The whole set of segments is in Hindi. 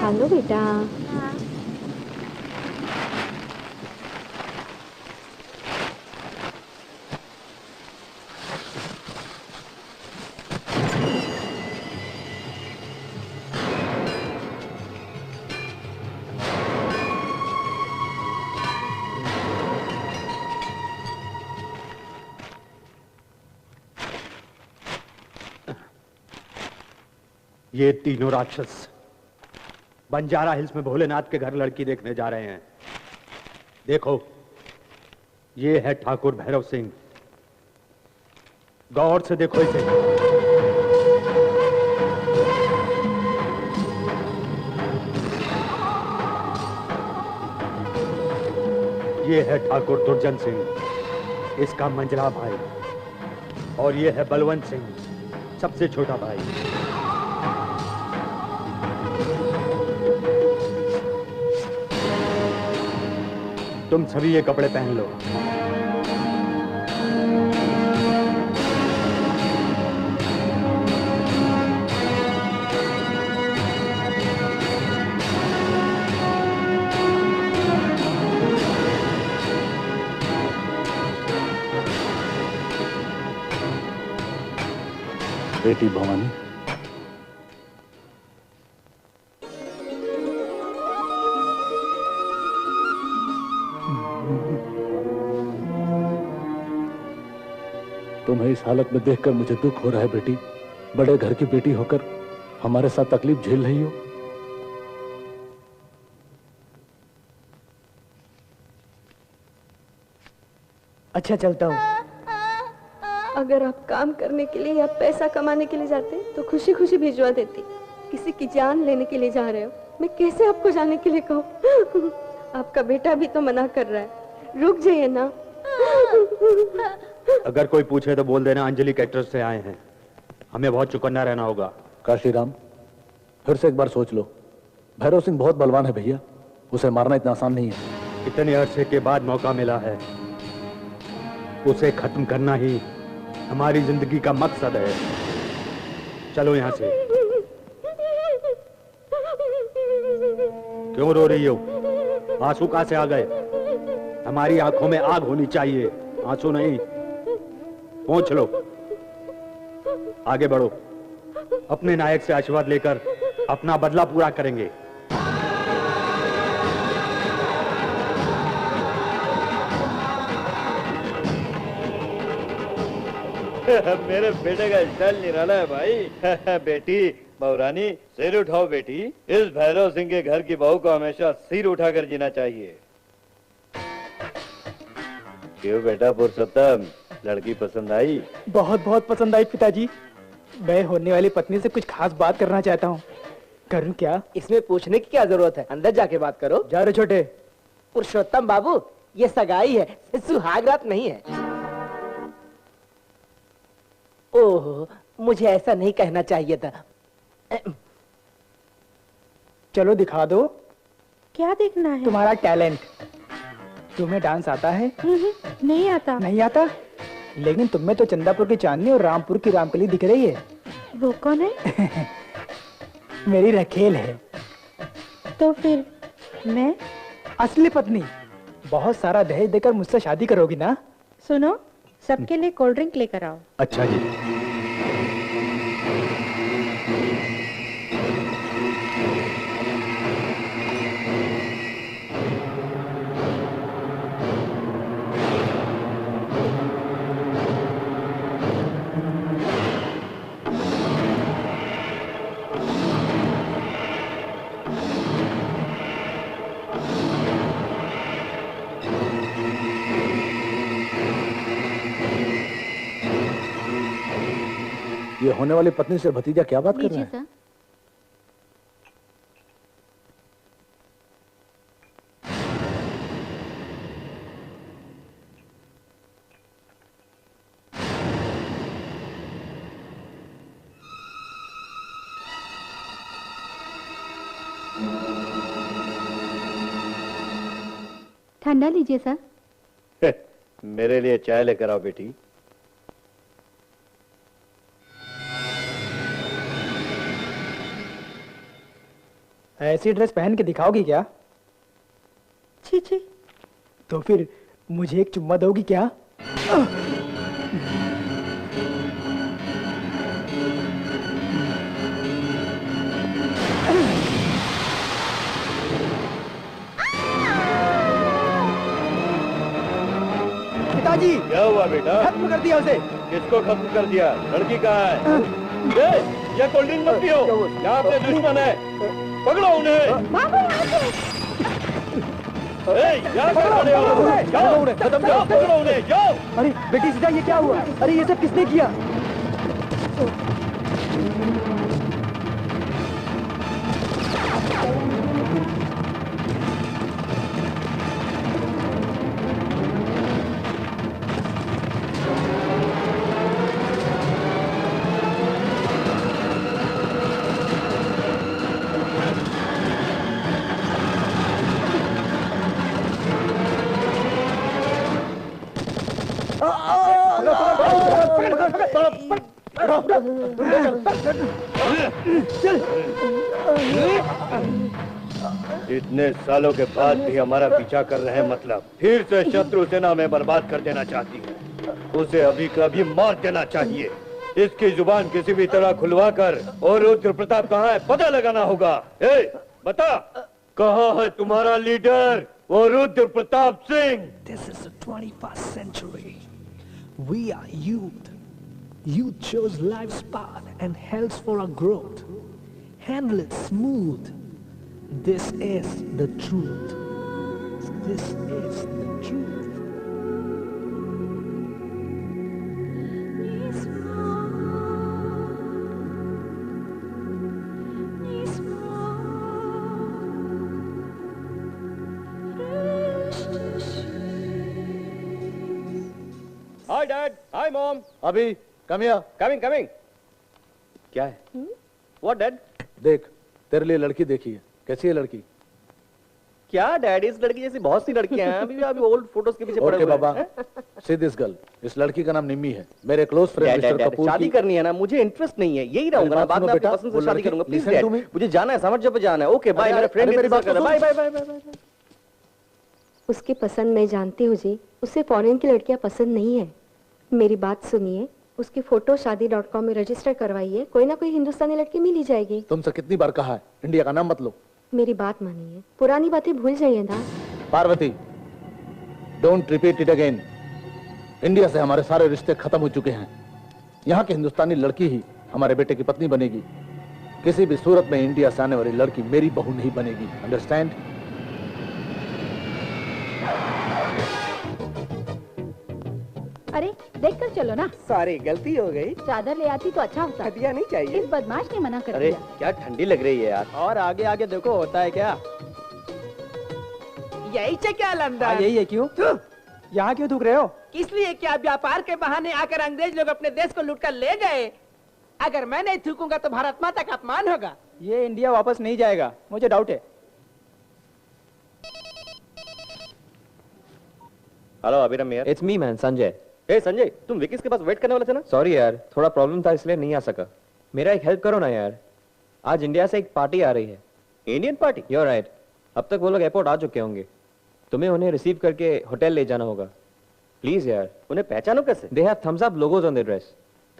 खा लो बेटा। हाँ। ये तीनों राक्षस बंजारा हिल्स में भोलेनाथ के घर लड़की देखने जा रहे हैं। देखो, ये है ठाकुर भैरव सिंह। गौर से देखो इसे। ये है ठाकुर दुर्जन सिंह, इसका मंजला भाई। और ये है बलवंत सिंह, सबसे छोटा भाई। तुम सभी ये कपड़े पहन लो। बेटी भवानी, तुम्हें इस हालत में देखकर मुझे दुख हो रहा है बेटी। बड़े घर की बेटी होकर हमारे साथ तकलीफ झेल रही हो। अच्छा, चलता हूँ। अगर आप काम करने के लिए या पैसा कमाने के लिए जाते तो खुशी खुशी भिजवा देती। किसी की जान लेने के लिए जा रहे हो, मैं कैसे आपको जाने के लिए कहूँ? आपका बेटा भी तो मना कर रहा है, रुक जाइए ना। अगर कोई पूछे तो बोल देना अंजलि कैटरर्स से आए हैं। हमें बहुत चौकन्ना रहना होगा। काशीराम, फिर से एक बार सोच लो। भैरव सिंह बहुत बलवान है भैया, उसे मारना इतना आसान नहीं है। इतने अरसे के बाद मौका मिला है, उसे खत्म करना ही हमारी जिंदगी का मकसद है। चलो यहां से। क्यों रो रही हो? आंसू कहां से आ गए? हमारी आंखों में आग होनी चाहिए, आंसू नहीं। पहुंच लो, आगे बढ़ो। अपने नायक से आशीर्वाद लेकर अपना बदला पूरा करेंगे। मेरे बेटे का स्टाइल निराला है भाई। बेटी बहुरानी, सिर उठाओ बेटी। इस भैरव सिंह के घर की बहू को हमेशा सिर उठाकर जीना चाहिए। क्यों बेटा पुरुषोत्तम, लड़की पसंद आई? बहुत बहुत पसंद आई पिताजी। मैं होने वाली पत्नी से कुछ खास बात करना चाहता हूँ। करूँ क्या? इसमें पूछने की क्या जरूरत है, अंदर जाके बात करो। जा रहे छोटे। पुरुषोत्तम बाबू, ये सगाई है, सुहाग रात नहीं है। ओह, मुझे ऐसा नहीं कहना चाहिए था। चलो दिखा दो। क्या देखना है? तुम्हारा टैलेंट। तुम्हें डांस आता है? नहीं आता। नहीं आता? लेकिन तुम में तो चंदापुर की चांदनी और रामपुर की रामकली दिख रही है। वो कौन है? मेरी रखेल है। तो फिर मैं असली पत्नी। बहुत सारा दहेज देकर मुझसे शादी करोगी ना? सुनो, सबके लिए कोल्ड ड्रिंक लेकर आओ। अच्छा जी। ये होने वाली पत्नी से भतीजा क्या बात कर रहा है? ठंडा लीजिए सर। मेरे लिए चाय लेकर आओ बेटी। ऐसी ड्रेस पहन के दिखाओगी क्या? छी छी। तो फिर मुझे एक चुम्मा दोगी क्या? पिताजी, क्या हुआ बेटा? खत्म कर दिया उसे। किसको खत्म कर दिया? लड़की कहाँ है? ये कोल्ड ड्रिंक मत पियो, यहाँ अपने दुश्मन है। पकड़ो उन्हें। यहाँ क्या खड़े हो? जाओ, जाओ, पकड़ो उन्हें, जाओ। अरे बेटी सीधा, ये क्या हुआ? अरे ये सब किसने किया? इतने सालों के बाद भी हमारा पीछा कर रहे हैं, मतलब फिर से शत्रु सेना में बर्बाद कर देना चाहती है। उसे अभी कभी मार देना चाहिए। इसकी जुबान किसी भी तरह खुलवा कर, और रुद्र प्रताप कहाँ है पता लगाना होगा। बता, कहाँ है तुम्हारा लीडर, वो Rudra Pratap Singh? This is the 21st century. We are youth. Youth chose life's path and health for our growth. Handle it smooth. This is the truth. This is the truth. Hi Dad, hi Mom. अभी कमिया Coming. क्या है? What Dad? देख, तेरे लिए लड़की देखी है। कैसी है लड़की? क्या डैड, इस लड़की जैसी बहुत सी लड़कियां हैं, अभी ओल्ड फोटोज के पीछे पड़े ओके हुए बाबा, हैं। See this girl. इस लड़की का नाम निम्मी है, मेरे क्लोज फ्रेंड मिस्टर कपूर शादी की। करनी है ना, मुझे इंटरेस्ट नहीं है, यही रहूंगा ना, बाद में अपनी पसंद से शादी करूंगा। प्लीज डैड, मुझे जाना है, समझ पे जाना है। ओके बाय, मेरा फ्रेंड मेरी बात कर रहा है। Bye bye. उसकी पसंद मैं जानती हूँ जी, उसे फॉरेन की लड़कियाँ पसंद नहीं है। मेरी बात सुनिए, उसकी फोटो शादी.com में रजिस्टर करवाइए, कोई ना कोई हिंदुस्तानी लड़की मिल ही जाएगी। तुमसे कितनी बार कहा है, इंडिया का नाम मत लो। मेरी बात मानिए, पुरानी बातें भूल जाइए ना। Parvati, don't repeat it again. India से हमारे सारे रिश्ते खत्म हो चुके हैं। यहाँ की हिंदुस्तानी लड़की ही हमारे बेटे की पत्नी बनेगी। किसी भी सूरत में इंडिया से आने वाली लड़की मेरी बहू नहीं बनेगी। अंडरस्टैंड? अरे देख कर चलो ना। सॉरी, गलती हो गई। चादर ले आती तो अच्छा होता। हदिया नहीं चाहिए। इस बदमाश ने मना कर अरे दिया। क्या ठंडी लग रही है यार। और आगे आगे देखो, होता है क्या? यही से क्या लंदन? यही है। क्यों यहाँ क्यों थूक रहे हो? इसलिए क्या व्यापार के बहाने आकर अंग्रेज लोग अपने देश को लूटकर ले गए। अगर मैं नहीं थूकूंगा तो भारत माता का अपमान होगा। ये इंडिया वापस नहीं जाएगा, मुझे डाउट है। हेलो अभिराम यार। It's me man, Sanjay. Hey Sanjay, तुम विकिस के पास वेट करने वाले थे ना? सॉरी यार, थोड़ा प्रॉब्लम था इसलिए नहीं आ सका। मेरा एक हेल्प करो ना यार, आज इंडिया से एक पार्टी आ रही है। Indian party? You are right. अब तक वो लोग एयरपोर्ट आ चुके होंगे। तुम्हें उन्हें रिसीव करके होटल ले जाना होगा। प्लीज यार। उन्हें पहचानो कैसे? They have Thums Up logos on their dress.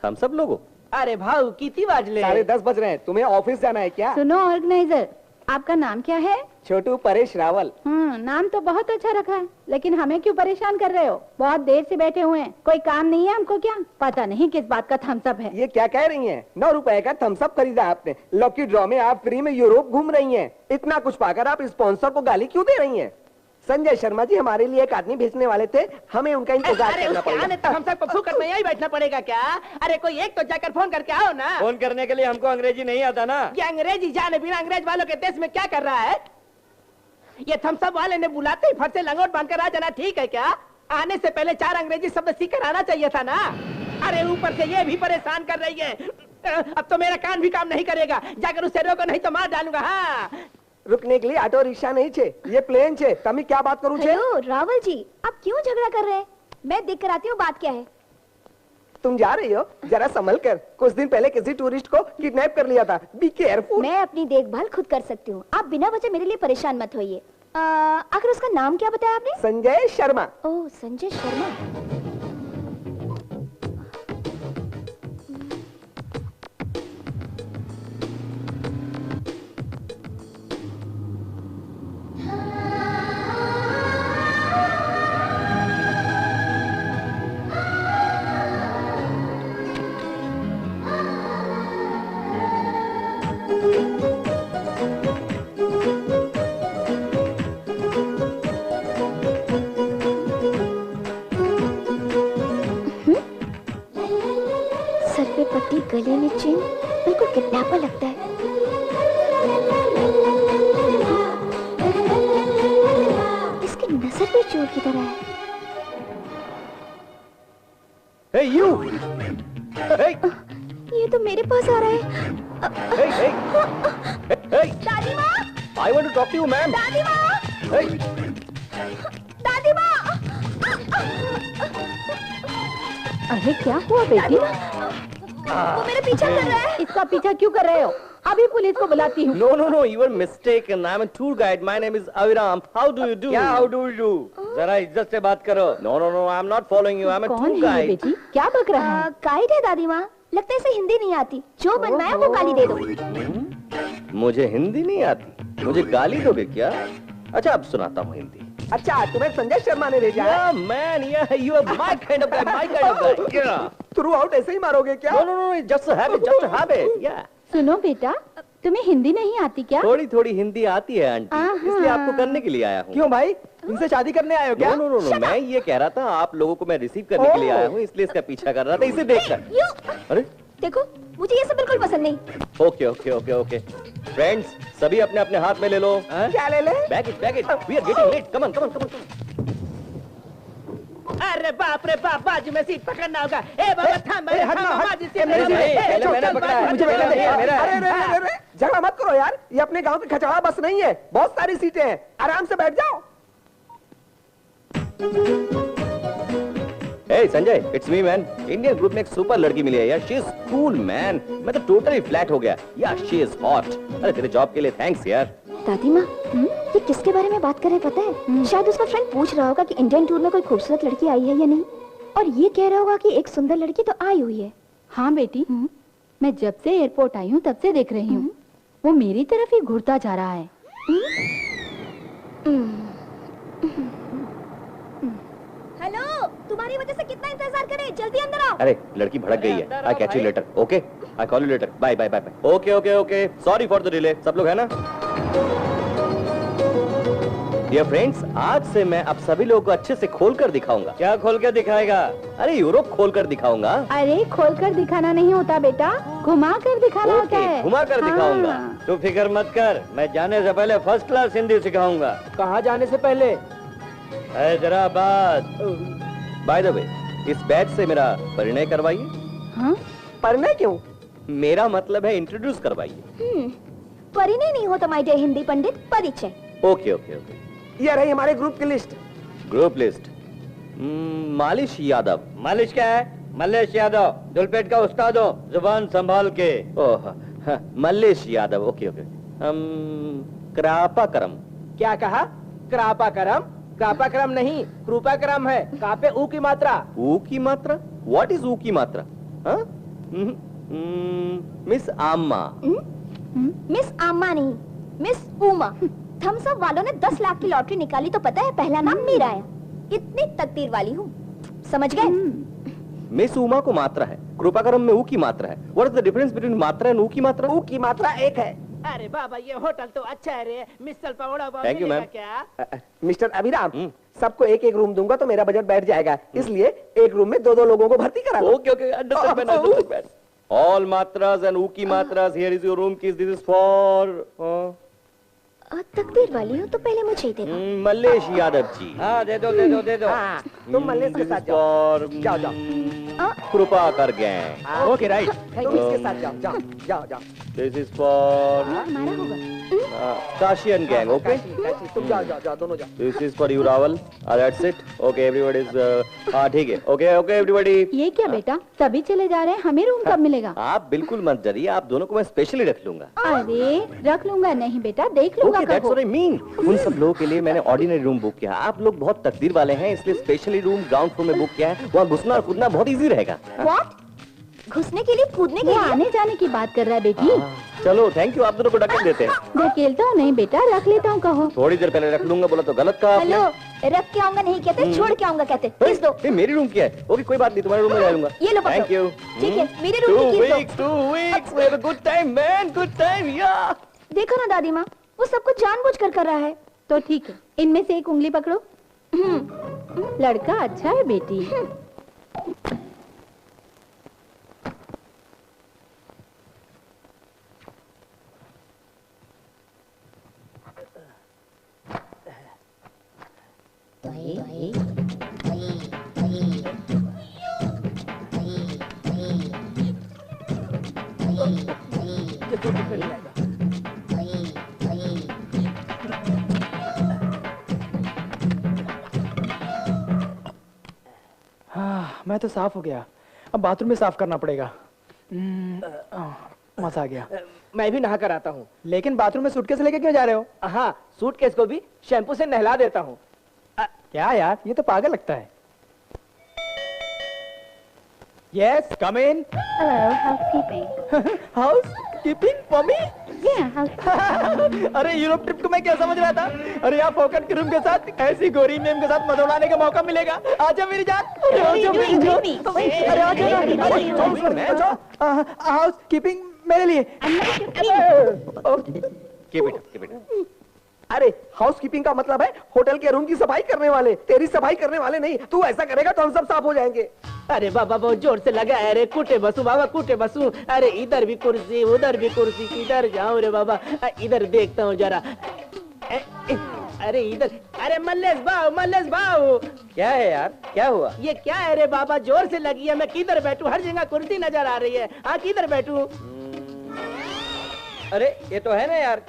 Thums Up logo? अरे भाऊ, कितनी बजले? 10:30 बज रहे हैं। तुम्हें ऑफिस जाना है क्या? सुनो ऑर्गेनाइजर, आपका नाम क्या है? छोटू परेश रावल। नाम तो बहुत अच्छा रखा है, लेकिन हमें क्यों परेशान कर रहे हो? बहुत देर से बैठे हुए हैं, कोई काम नहीं है हमको क्या? पता नहीं किस बात का थम्स अप है। ये क्या कह रही हैं? 9 रुपए का थम्स अप खरीदा आपने। लकी ड्रॉ में आप फ्री में यूरोप घूम रही हैं। इतना कुछ पाकर आप स्पॉन्सर को गाली क्यों दे रही हैं? संजय शर्मा जी हमारे लिए एक आदमी भेजने वाले थे, हमें उनका इंतजार करना पड़ेगा। हम सबको फूकट में यही बैठना पड़ेगा क्या? अरे कोई एक तो जाकर फोन करके आओ ना। फोन करने के लिए हमको अंग्रेजी नहीं आता ना। ये अंग्रेजी जाने बिना अंग्रेज वालों के देश में क्या कर रहा है? ये थम्स अप वाले ने बुलाते ही फट से लंगोट बांधकर आ जाना ठीक है क्या? आने से पहले 4 अंग्रेजी शब्द सीख कर आना चाहिए था ना। अरे ऊपर से ये भी परेशान कर रही है। अब तो मेरा कान भी काम नहीं करेगा। जाकर उसे रोको, नहीं तो मार डालूंगा। हाँ, रुकने के लिए ऑटो रिक्शा नहीं छे, ये प्लेन छे। तमी क्या बात करूं छे? हेलो रावल जी, आप क्यों झगड़ा कर रहे हैं? मैं देख कर आती हूँ बात क्या है। तुम जा रही हो, जरा संभल कर। कुछ दिन पहले किसी टूरिस्ट को किडनैप कर लिया था। Be careful. मैं अपनी देखभाल खुद कर सकती हूँ, आप बिना वजह मेरे लिए परेशान मत होइए। आखिर उसका नाम क्या बताया आपने? संजय शर्मा। ओह, संजय शर्मा। गले में चेन, बिल्कुल किडनैपर लगता है। इसकी नजर भी चोर की तरह है। Hey you! Hey! ये तो मेरे पास आ रहा है। Hey, hey! Hey! दादी माँ! I want to talk to you, ma'am. दादी माँ! Hey! दादी माँ! अरे क्या हुआ बेटी? वो मेरा पीछा कर रहा है। इसका पीछा क्यों कर रहे हो? अभी पुलिस को बुलाती हूँ। No, no, no, you were mistaken. I'm a tour guide. My name is Aviram. How do you do? क्या how do you do? जरा इज्जत से बात करो। No, no, no, I'm not following you. I'm a tour guide. बेटी क्या बक रहा है? गाइड है दादी माँ। लगता है इसे हिंदी नहीं आती। जो बनना है वो गाली दे दो। मुझे हिंदी नहीं आती, मुझे गाली दोगे क्या? अच्छा, अब सुनाता हूँ हिंदी। अच्छा, तुम्हें संजय शर्मा ने भेजा है? Yeah, man, yeah, you are my kind of guy, my kind of guy. Yeah. Through out ऐसे ही मारोगे क्या? No, no, no, it's just a habit, just a habit. Yeah. सुनो बेटा, तुम्हें हिंदी नहीं आती क्या? थोड़ी थोड़ी हिंदी आती है आंटी, इसलिए आपको करने के लिए आया हूँ। क्यों भाई, इनसे शादी करने आए हो क्या? नो नो नो, मैं ये कह रहा था आप लोगों को मैं रिसीव करने के लिए आया हूँ, इसलिए इसका पीछा कर रहा था, इसे देखकर। अरे देखो, मुझे ये सब बिल्कुल पसंद नहीं। Okay okay okay okay friends, सभी अपने अपने हाथ में ले लो। क्या ले ले? Bag it, we are getting late, come on come on come on. अरे बाप रे बाप, बाजू में सीट पकड़ना होगा। ए बाबा थाम, बाजू से मैंने पकड़ा है, मुझे पकड़ा है, मेरा है। अरे झगड़ा मत करो यार, ये अपने गांव की खचड़ा बस नहीं है, बहुत सारी सीटें हैं, आराम से बैठ जाओ। Hey Sanjay, it's me man. Indian group में एक सुपर लड़की मिली है यार, she is cool man. मैं तो टोटली फ्लैट हो गया। यार she is hot. अरे तेरे जॉब के लिए थैंक्स यार। दादी माँ, ये किसके बारे में बात कर रहे पता है? शायद उसका फ्रेंड पूछ रहा होगा कि इंडियन टूर में कोई खूबसूरत लड़की आई है या नहीं, और ये कह रहा होगा कि एक सुंदर लड़की तो आई हुई है। हाँ बेटी, मैं जब से एयरपोर्ट आई हूँ तब से देख रही हूँ, वो मेरी तरफ ही घूरता जा रहा है। हेलो, तुम्हारी वजह से कितना इंतजार करें, जल्दी अंदर आओ। अरे लड़की भड़क गई है। I catch you later, okay? I call you later, bye bye bye bye. Okay okay okay, sorry for the delay. सब लोग है ना? डियर फ्रेंड्स, आज से मैं अब सभी लोगों को अच्छे से खोल कर दिखाऊंगा। क्या खोल कर दिखाएगा? अरे यूरोप खोल कर दिखाऊंगा। अरे खोल कर दिखाना नहीं होता बेटा, घुमा कर दिखाना होता है। घुमा कर दिखाऊंगा। तू फिक्र मत कर, मैं जाने से पहले फर्स्ट क्लास हिंदी सिखाऊंगा। कहाँ जाने से पहले? हैदराबाद। बाय द वे, इस बैच से मेरा परिणय करवाइए। हाँ? परिणय क्यों? मेरा मतलब है इंट्रोड्यूस करवाइए। परिणय नहीं होता माय डियर हिंदी पंडित, परिचय। Okay okay okay. ये रही हमारे ग्रुप की लिस्ट। Group list. मालिश यादव। मालिश क्या है? मल्लेश यादव, दुलपेट का उस्ताद हो, जुबान संभाल के। ओह, मल्लेश यादव, ओके ओके। कृपाकरम। क्या कहा? कृपाकरम? कृपाकरम नहीं, कृपाकरम है। कापे ऊ की मात्रा। ऊ की मात्रा? व्हाट इज ऊ की मात्रा? मिस आम्मा। मिस आम्मा नहीं, मिस उमा। थम्स अप वालों ने 10 लाख की लॉटरी निकाली तो पता है पहला नाम मीरा है। इतनी तकदीर वाली हूँ, समझ गए? मिस उमा को मात्रा है, कृपाकरम में ऊ की मात्रा है। What is the difference between मात्रा एंड ऊ की मात्रा? ऊ की मात्रा एक है। अरे बाबा, ये होटल तो अच्छा है रे। मिसल पकौड़ा थैंक यू मैम। क्या? मिस्टर अभिराम, सबको एक एक रूम दूंगा तो मेरा बजट बैठ जाएगा, इसलिए एक रूम में 2-2 लोगों को भर्ती करा लो। Okay okay, understand man, understand. All मात्रास एंड ऊ की मात्रास, here is your room keys, this is for तकदीर वाली हो तो पहले मुझे ही देना। मल्लेश यादव जी। हाँ दे दो दे दो दे दो। हाँ, तुम मल्लेश के साथ जाओ। जाओ जाओ। कृपा कर गैंग। Okay right. तुम इसके साथ जाओ जाओ जाओ जाओ। दिस इज फॉर हमारा होगा। काशियन गैंग। ओके तुम जाओ जाओ जाओ दोनों जाओ। This is for you Rawal. That's it. Okay everybody is हाँ ठीक है। Okay okay everybody. ये क्या बेटा, सभी चले जा रहे हैं, हमें रूम कब मिलेगा? आप बिल्कुल मत डरिए, आप दोनों को मैं स्पेशली रख लूंगा। अरे रख लूंगा नहीं बेटा, देख लूंगा। Okay, that's what I mean. उन सब लोगों के लिए मैंने ऑर्डिनरी रूम बुक किया। आप लोग बहुत तकदीर वाले हैं, इसलिए स्पेशली रूम ग्राउंड फ्लोर में बुक किया है। वहाँ घुसना और कूदना बहुत इजी रहेगा। What? घुसने के लिए कूदने के लिए? आने जाने की बात कर रहा है बेटी। चलो थैंक यू, आप दोनों को ढकेल देते हैं। धकेलता हूँ नहीं बेटा, रख लेता हूँ कहो। थोड़ी देर पहले रख लूंगा बोला तो गलत कहा आपने। हेलो, रख के आऊंगा नहीं कहते, छोड़ के आऊंगा कहते। किस दो? ये मेरी रूम क्या है? ओके कोई बात नहीं, तुम्हारे रूम में रह लूंगा। ये लो पकड़ो। Thank you. ठीक है, मेरे रूम की किस दो। 2 weeks, we have a good time man, good time yeah। देखो ना दादी माँ, वो सब कुछ जानबूझकर कर रहा है। तो ठीक है, इनमें से एक उंगली पकड़ो। लड़का अच्छा है बेटी। हाँ, मैं तो साफ हो गया, अब बाथरूम में साफ करना पड़ेगा। मजा आ गया। मैं भी नहा कर आता हूँ। लेकिन बाथरूम में सूटकेस लेके क्यों जा रहे हो? हाँ, सूटकेस को भी शैम्पू से नहला देता हूँ। क्या यार, ये तो पागल लगता है। Yes, come in. Hello, housekeeping. Housekeeping for me? Yeah, housekeeping. अरे यूरोप ट्रिप को मैं क्या समझ रहा था? अरे यहाँ फोकट के रूम के साथ ऐसी गोरी मेम के साथ मधुड़ाने का मौका मिलेगा। आजा मेरी जान। आजा मेरी जान। अरे आजा। हाउसकीपिंग मेरे लिए। Keep it. अरे हाउसकीपिंग का मतलब है होटल के रूम की सफाई करने वाले। तेरी सफाई करने वाले नहीं। तू ऐसा करेगा तो हम सब साफ हो जाएंगे। अरे बाबा बहुत जोर से लगा है। अरे कूटे बसू बाबा, कूटे बसू। अरे इधर भी कुर्सी उधर भी कुर्सी, किधर जाऊं रे बाबा? इधर देखता हूँ जरा। अरे इधर, अरे मल्लेश भाऊ। क्या है यार, क्या हुआ? ये क्या है रे बाबा, जोर से लगी है। मैं किधर बैठूं? हर जगह कुर्सी नजर आ रही है। हाँ किधर बैठूं? अरे ये तो है ना यार,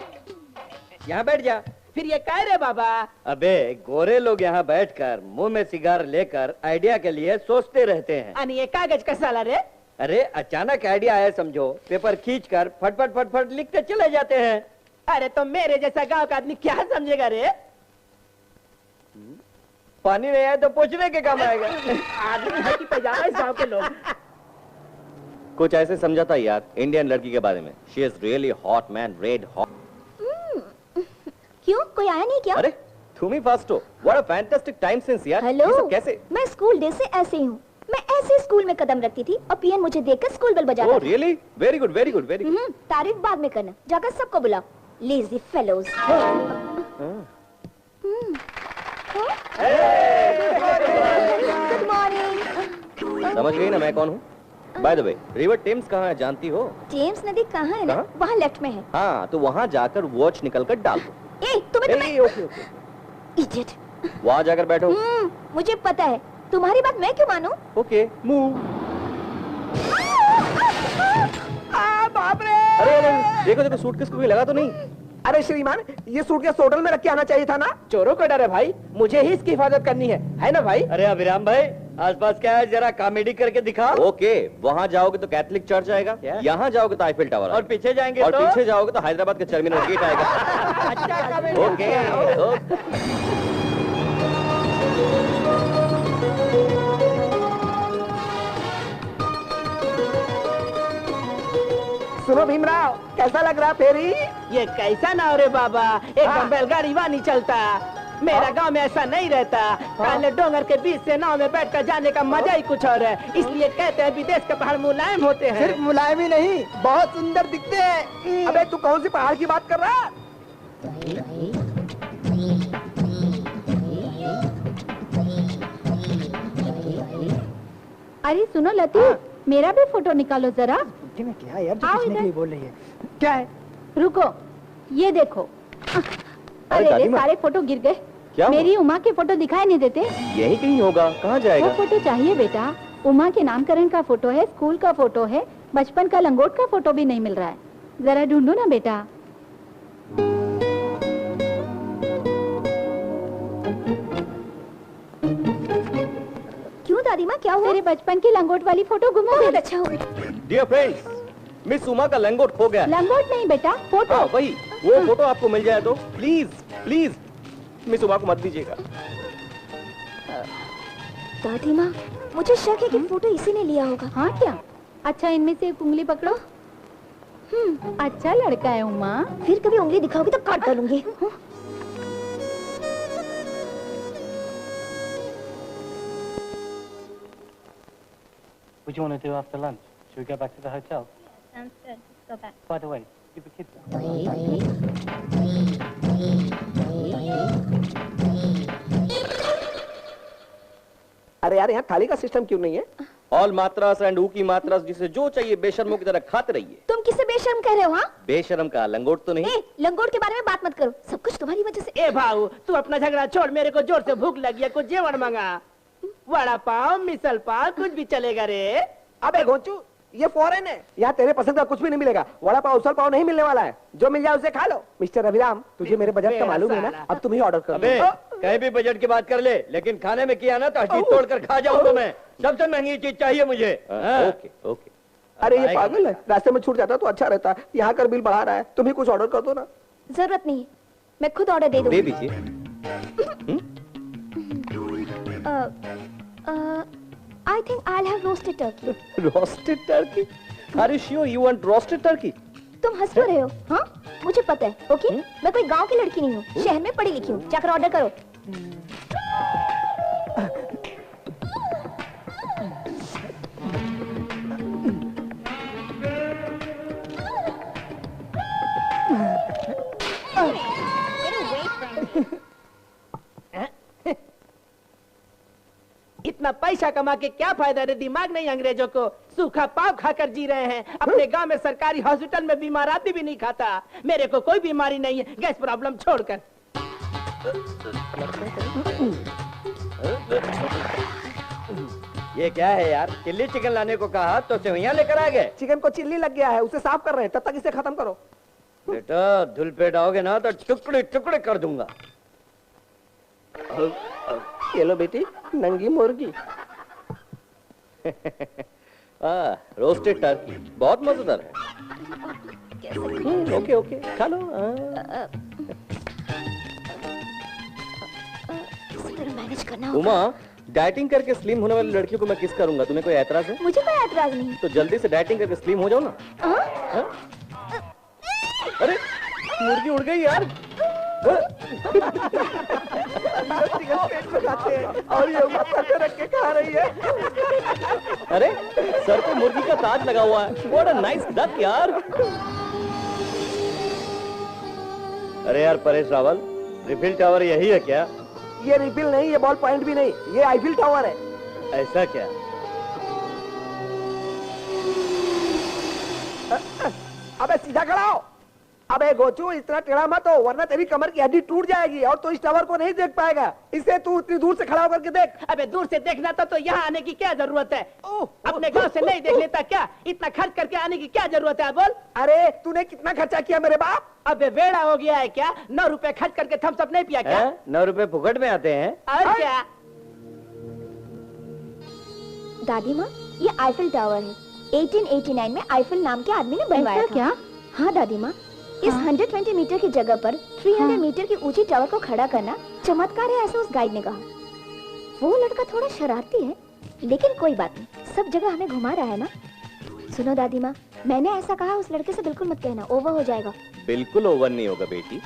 यहाँ बैठ जा। फिर ये क्या है रे बाबा? अबे गोरे लोग यहाँ बैठकर मुंह में सिगार लेकर आइडिया के लिए सोचते रहते हैं। अनि ये कागज का साला रे? अरे अचानक आइडिया आया समझो, पेपर खींचकर फटफट लिखते चले जाते हैं। अरे तो मेरे जैसा गांव का आदमी क्या समझेगा रे? पानी नहीं आया तो पूछने के काम आएगा। आदमी है कि पैजामा इस गांव के लोग। कुछ ऐसे समझा था यार इंडियन लड़की के बारे में। She is really hot man, red hot. क्यों, कोई आया नहीं क्या? अरे तुम ही फर्स्ट हो। What a fantastic time since यार। हेलो, ये सब कैसे? मैं स्कूल डे से ऐसे ही हूँ। मैं ऐसे स्कूल में कदम रखती थी और पीएन मुझे देखकर स्कूल बेल बजाता था। Oh really? Very good very good very good. तारीफ बाद में करना, जाकर सबको बुलाओ। Lazy fellows. Good morning. समझ गई ना मैं कौन हूँ? By the way, river Thames कहाँ है जानती हो? टेम्स नदी कहाँ है ना? वहाँ लेफ्ट में है। हाँ तो वहाँ जाकर वॉच निकल कर डाल दो। तुम्हें ओके इडियट। वहाँ जाकर बैठो। मुझे पता है, तुम्हारी बात मैं क्यों मानूं? Okay move. बाप रे! अरे देखो सूटकेस को भी लगा तो नहीं? अरे श्रीमान, ये सूटकेस होटल में रख के आना चाहिए था ना। चोरों का डर है भाई, मुझे ही इसकी हिफाजत करनी है ना भाई? अरे अभिराम भाई, आसपास क्या है जरा कॉमेडी करके दिखाओ। ओके, वहाँ जाओगे तो कैथलिक चर्च आएगा, यहाँ जाओगे तो आईफिल टावर, और पीछे जाएंगे और तो? पीछे जाओगे तो हैदराबाद का टर्मिनल गेट आएगा। ओके सुनो भीमराव, कैसा लग रहा फेरी? ये कैसा ना हो रे बाबा, एकदम बैलगाड़ी वहाँ नहीं चलता। मेरा गांव में ऐसा नहीं रहता। काले डोंगर के बीच से नाव में बैठकर जाने का मजा ही कुछ और है। इसलिए कहते हैं विदेश के पहाड़ मुलायम होते हैं। सिर्फ मुलायम ही नहीं, बहुत सुंदर दिखते हैं। अबे तू कौन सी पहाड़ की बात कर रहा है? अरे सुनो लतीफ, मेरा भी फोटो निकालो जरा। क्या यार, जो पूछने के लिए बोल रही है? क्या है? रुको, ये देखो। अरे दादी रे, माँ, सारे फोटो गिर गए। क्या हुआ? मेरी उमा के फोटो दिखाई नहीं देते। यही कहीं होगा, कहाँ जाएगा? वो फोटो चाहिए बेटा। उमा के नामकरण का फोटो है, स्कूल का फोटो है, बचपन का लंगोट का फोटो भी नहीं मिल रहा है। जरा ढूंढो ना बेटा। क्यों दादी माँ, क्या हुआ? तेरे बचपन की लंगोट वाली फोटो गुम हो गई। अच्छा हुआ। डियर फ्रेंड्स, मिस उमा का लंगोट खो गया। लंगोट नहीं बेटा, फोटो। हाँ वही, वो फोटो आपको मिल जाए तो प्लीज प्लीज मिस उमा को मत दीजिएगा। दादी माँ, मुझे शक है कि फोटो इसी ने लिया होगा। हाँ क्या? अच्छा, इनमें से एक उंगली पकड़ो। अच्छा लड़का है उमा। फिर कभी उंगली दिखाओगी तो काट डालूंगी। What do you want to do after lunch? Should we go back to the hotel? Sounds good. Let's go back. By the way, give the kids that. अरे यार, यहाँ थाली का सिस्टम क्यों नहीं है? ऑल मात्रास एंड ऊ की मात्रास, जिसे जो चाहिए बेशर्मों की तरह खाते रहिए। तुम किसे बेशर्म कह रहे हो? हाँ, बेशर्म का लंगोट तो नहीं। लंगोट के बारे में बात मत करो, सब कुछ तुम्हारी वजह से। ए भाऊ, तू अपना झगड़ा छोड़, मेरे को जोर से भूख लगी है, कुछ जेवण मंगा। वड़ा पाव, मिसल पाव, कुछ भी चलेगा रे। अबे गोचू, ये फॉरेन है, यहाँ तेरे पसंद का कुछ भी नहीं मिलेगा। वड़ा पाव, उसल पाव नहीं मिलने वाला है, जो मिल जाए उसे खा लो। मिस्टर अभिराम, तुझे मेरे बजट का मालूम है ना, अब तुम ही ऑर्डर कर अबे, कहीं भी बजट की बात कर ले, लेकिन खाने में किया ना तो हड्डी तोड़कर खा जाऊंगा मैं। सबसे महंगी चीज चाहिए मुझे। Okay okay. अरे ये पागल है, रास्ते में छूट जाता तो अच्छा रहता। यहाँ कर बिल बढ़ा रहा है, तुम ही कुछ ऑर्डर कर दो ना। जरूरत नहीं, मैं खुद ऑर्डर दे दूंगी। दे दीजिए। I think I'll have roasted turkey. Roasted Turkey? Are you sure you want roasted turkey? तुम हंस क्यों रहे हो? हाँ, मुझे पता है। ओके, मैं कोई गांव की लड़की नहीं हूँ, शहर में पढ़ी लिखी हूँ। जाकर ऑर्डर करो। इतना पैसा कमा के क्या फायदा रे? दिमाग नहीं अंग्रेजों को, सूखा पाव खाकर जी रहे हैं। अपने गांव में सरकारी हॉस्पिटल में बीमार आदमी भी नहीं खाता। मेरे को कोई बीमारी नहीं है, गैस प्रॉब्लम छोड़कर। ये क्या है यार? चिल्ली चिकन लाने को कहा तो सेवइयां लेकर आ गए। चिकन को चिल्ली लग गया है, उसे साफ कर रहे हैं, तब तक इसे खत्म करो। बेटा, धुल पेट आओगे ना तो टुकड़े टुकड़े कर दूंगा। ये लो बेटी, नंगी मुर्गी। रोस्टेड टर्की बहुत मजेदार है। ओके ओके, खा लो। मैनेज करना उमा, डाइटिंग करके स्लिम होने वाली लड़कियों को मैं किस करूंगा? तुम्हें कोई एतराज है? मुझे कोई एतराज नहीं। तो जल्दी से डाइटिंग करके स्लिम हो जाओ ना। अरे मुर्गी उड़ गई यार। पेट में खाते हैं और ये सर पे रख के खा रही है। अरे सर पे मुर्गी का ताज लगा हुआ है। What a nice duck यार। अरे यार परेश रावल, रिफिल टावर यही है क्या? ये रिफिल नहीं, ये बॉल पॉइंट भी नहीं, ये आईफिल टावर है। ऐसा क्या? अबे सीधा खड़ा हो। अबे गोचू, इतना टेढ़ा मत हो, वरना तेरी कमर की हड्डी टूट जाएगी और तो इस टावर को नहीं देख पाएगा। इसे तू इतनी दूर से खड़ा होकर के देख। अबे दूर से देखना तो यहाँ आने की क्या जरूरत है? अपने गांव से नहीं देख लेता क्या? इतना खर्च करके आने की क्या जरूरत है? बोल। अरे तूने कितना खर्चा किया मेरे बाप? अबे वेड़ा हो गया है क्या? 9 रुपए खर्च करके थम्स अप नहीं पिया क्या? 9 रुपए फुकट में आते हैं। और क्या? दादी माँ, ये आईफिल टावर है। 1889 में आईफिल नाम के आदमी ने बनवाया था। क्या? हाँ दादी माँ, इस 120 मीटर की जगह पर 300 मीटर की ऊंची टावर को खड़ा करना चमत्कार है, ऐसा उस गाइड ने कहा। वो लड़का थोड़ा शरारती है, लेकिन कोई बात नहीं, सब जगह हमें घुमा रहा है ना। सुनो दादी माँ, मैंने ऐसा कहा, उस लड़के से बिल्कुल मत कहना, ओवर हो जाएगा। बिल्कुल ओवर नहीं होगा बेटी।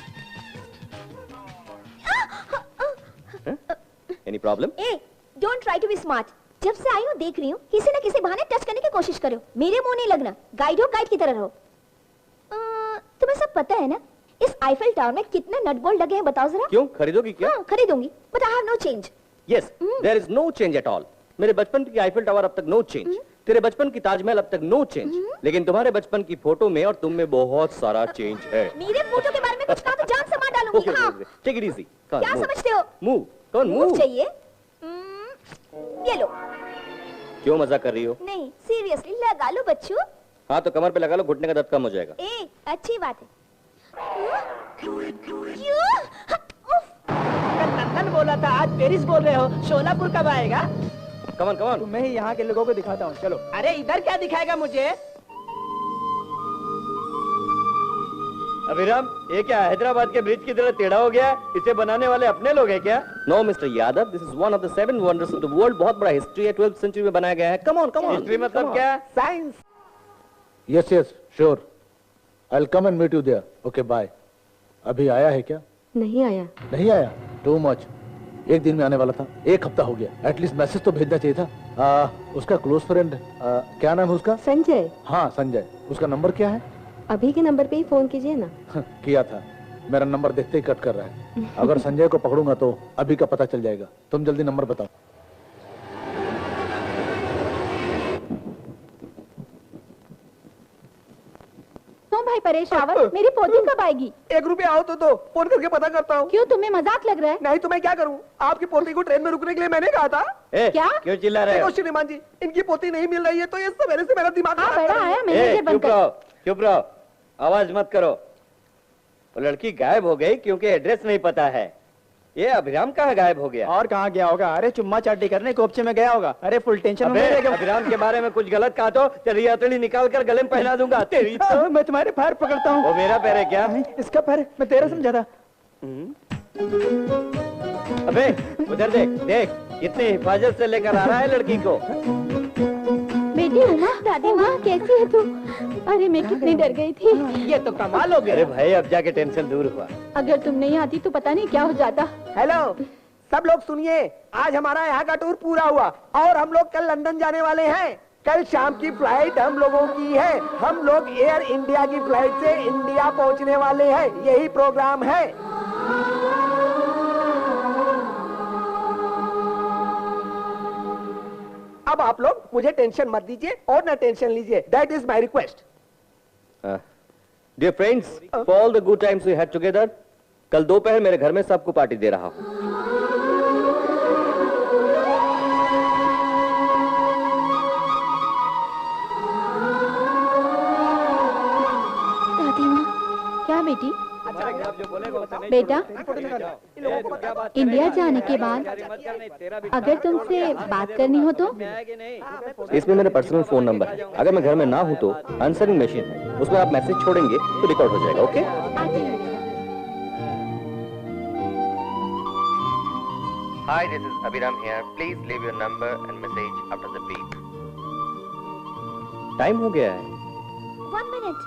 Any problem? Hey, don't try to be smart. जब से आई हूँ देख रही हूँ, किसी न किसी बहाने टच करने की कोशिश करो। मेरे मुंह नहीं लगना, गाइड हो गाइड की तरह रहो। तुम्हें सब पता है ना, इस आईफिल टावर में कितने नट बोल्ट लगे हैं, बताओ जरा। क्यों, खरीदोगी क्या? हाँ, खरीदूंगी, but I have no change. Yes, there is no change at all. मेरे बचपन की आईफिल टावर अब तक नो चेंज। तेरे बचपन की ताजमहल अब तक नो चेंज, लेकिन तुम्हारे बचपन की फोटो में और तुम में बहुत सारा चेंज है। मेरे फोटो के बारे में कुछ कहा तो जान से मार डालूंगी। हाँ। Take it easy. क्या समझते हो? मूव। कौन मूव चाहिए? ये लो। क्यों मजाक कर रही हो? नहीं सीरियसली लगा लो बच्चू। हाँ तो कमर पे लगा लो, घुटने का दर्द कम हो जाएगा। अच्छी बात है। लंदन बोला था, आज पेरिस बोल रहे हो। शोलापुर कब आएगा? कमन कमन। मैं ही यहाँ के लोगों को दिखाता हूँ, चलो। अरे इधर क्या दिखाएगा मुझे? अभिराम, ये क्या हैदराबाद के ब्रिज की तरह टेढ़ा हो गया? इसे बनाने वाले अपने लोग हैं क्या? No mister Yadav, this is one of the 7 wonders of the world. बहुत बड़ा हिस्ट्री है, 12th सेंचुरी में बनाया गया है। Come on come on. History मतलब क्या? Science. Yes yes sure, I will come and meet you there. Okay bye. अभी आया है क्या? नहीं आया। नहीं आया? Too much. एक दिन में आने वाला था, 1 हफ्ता हो गया। एटलीस्ट मैसेज तो भेजना चाहिए था। उसका क्लोज फ्रेंड क्या नाम है उसका? संजय। हाँ संजय। उसका नंबर क्या है? अभी के नंबर पे ही फोन कीजिए ना। किया था, मेरा नंबर देखते ही कट कर रहा है। अगर संजय को पकड़ूंगा तो अभी का पता चल जाएगा। तुम जल्दी नंबर बताओ। तुम भाई परेश रावत, मेरी पोती कब आएगी? 1 रुपया आओ तो दो, फोन करके पता करता हूँ। क्यों, तुम्हें मजाक लग रहा है? नहीं तो मैं क्या करूँ? आपकी पोती को ट्रेन में रुकने के लिए मैंने कहा था। क्या? क्यों चिल्ला रहे हो? श्रीमान जी, इनकी पोती नहीं मिल रही है तो ये सवेरे से मेरा दिमाग बड़ा आया। मैनेजर बनकर चुप रहो, आवाज मत करो। वो लड़की गायब हो गई क्योंकि एड्रेस नहीं पता है। ये अभिराम कहाँ गायब हो गया? और कहाँ गया होगा? अरे चुम्मा चाटी करने कोपचे में गया होगा। अरे फुल टेंशन में अभिराम के बारे में कुछ गलत कहा तो तेरी हथेली निकाल कर गले में पहना दूंगा। तेरी तो मैं तुम्हारे पैर पकड़ता हूँ। वो मेरा पैर है क्या? इसका पैर, मैं तेरा समझा था। अबे उधर देख देख, कितनी हिफाजत से लेकर आ रहा है लड़की को। बेटी उमा, दादी माँ कैसी है तू? अरे मैं कितनी डर गई थी। ये तो कमाल हो गया। अरे भाई अब जाके टेंशन दूर हुआ। अगर तुम नहीं आती तो पता नहीं क्या हो जाता। हेलो सब लोग सुनिए, आज हमारा यहाँ का टूर पूरा हुआ और हम लोग कल लंदन जाने वाले हैं। कल शाम की फ्लाइट हम लोगों की है। हम लोग एयर इंडिया की फ्लाइट से इंडिया पहुँचने वाले हैं। यही प्रोग्राम है। अब आप लोग मुझे टेंशन मत दीजिए और ना टेंशन लीजिए। That is my request. Dear friends, for all the good times we had together, कल दोपहर मेरे घर में सबको पार्टी दे रहा हूँ। दादी माँ। क्या बेटी? बेटा, इंडिया जाने के बाद अगर तुमसे बात करनी हो तो? इसमें मेरा पर्सनल फोन नंबर है। अगर मैं घर में ना हूँ तो आंसरिंग मशीन है, उसमें आप मैसेज छोड़ेंगे तो रिकॉर्ड हो जाएगा। Okay? Hi, this is Abhiram here. Please leave your number and message after the beep. Time हो गया है। 1 minute.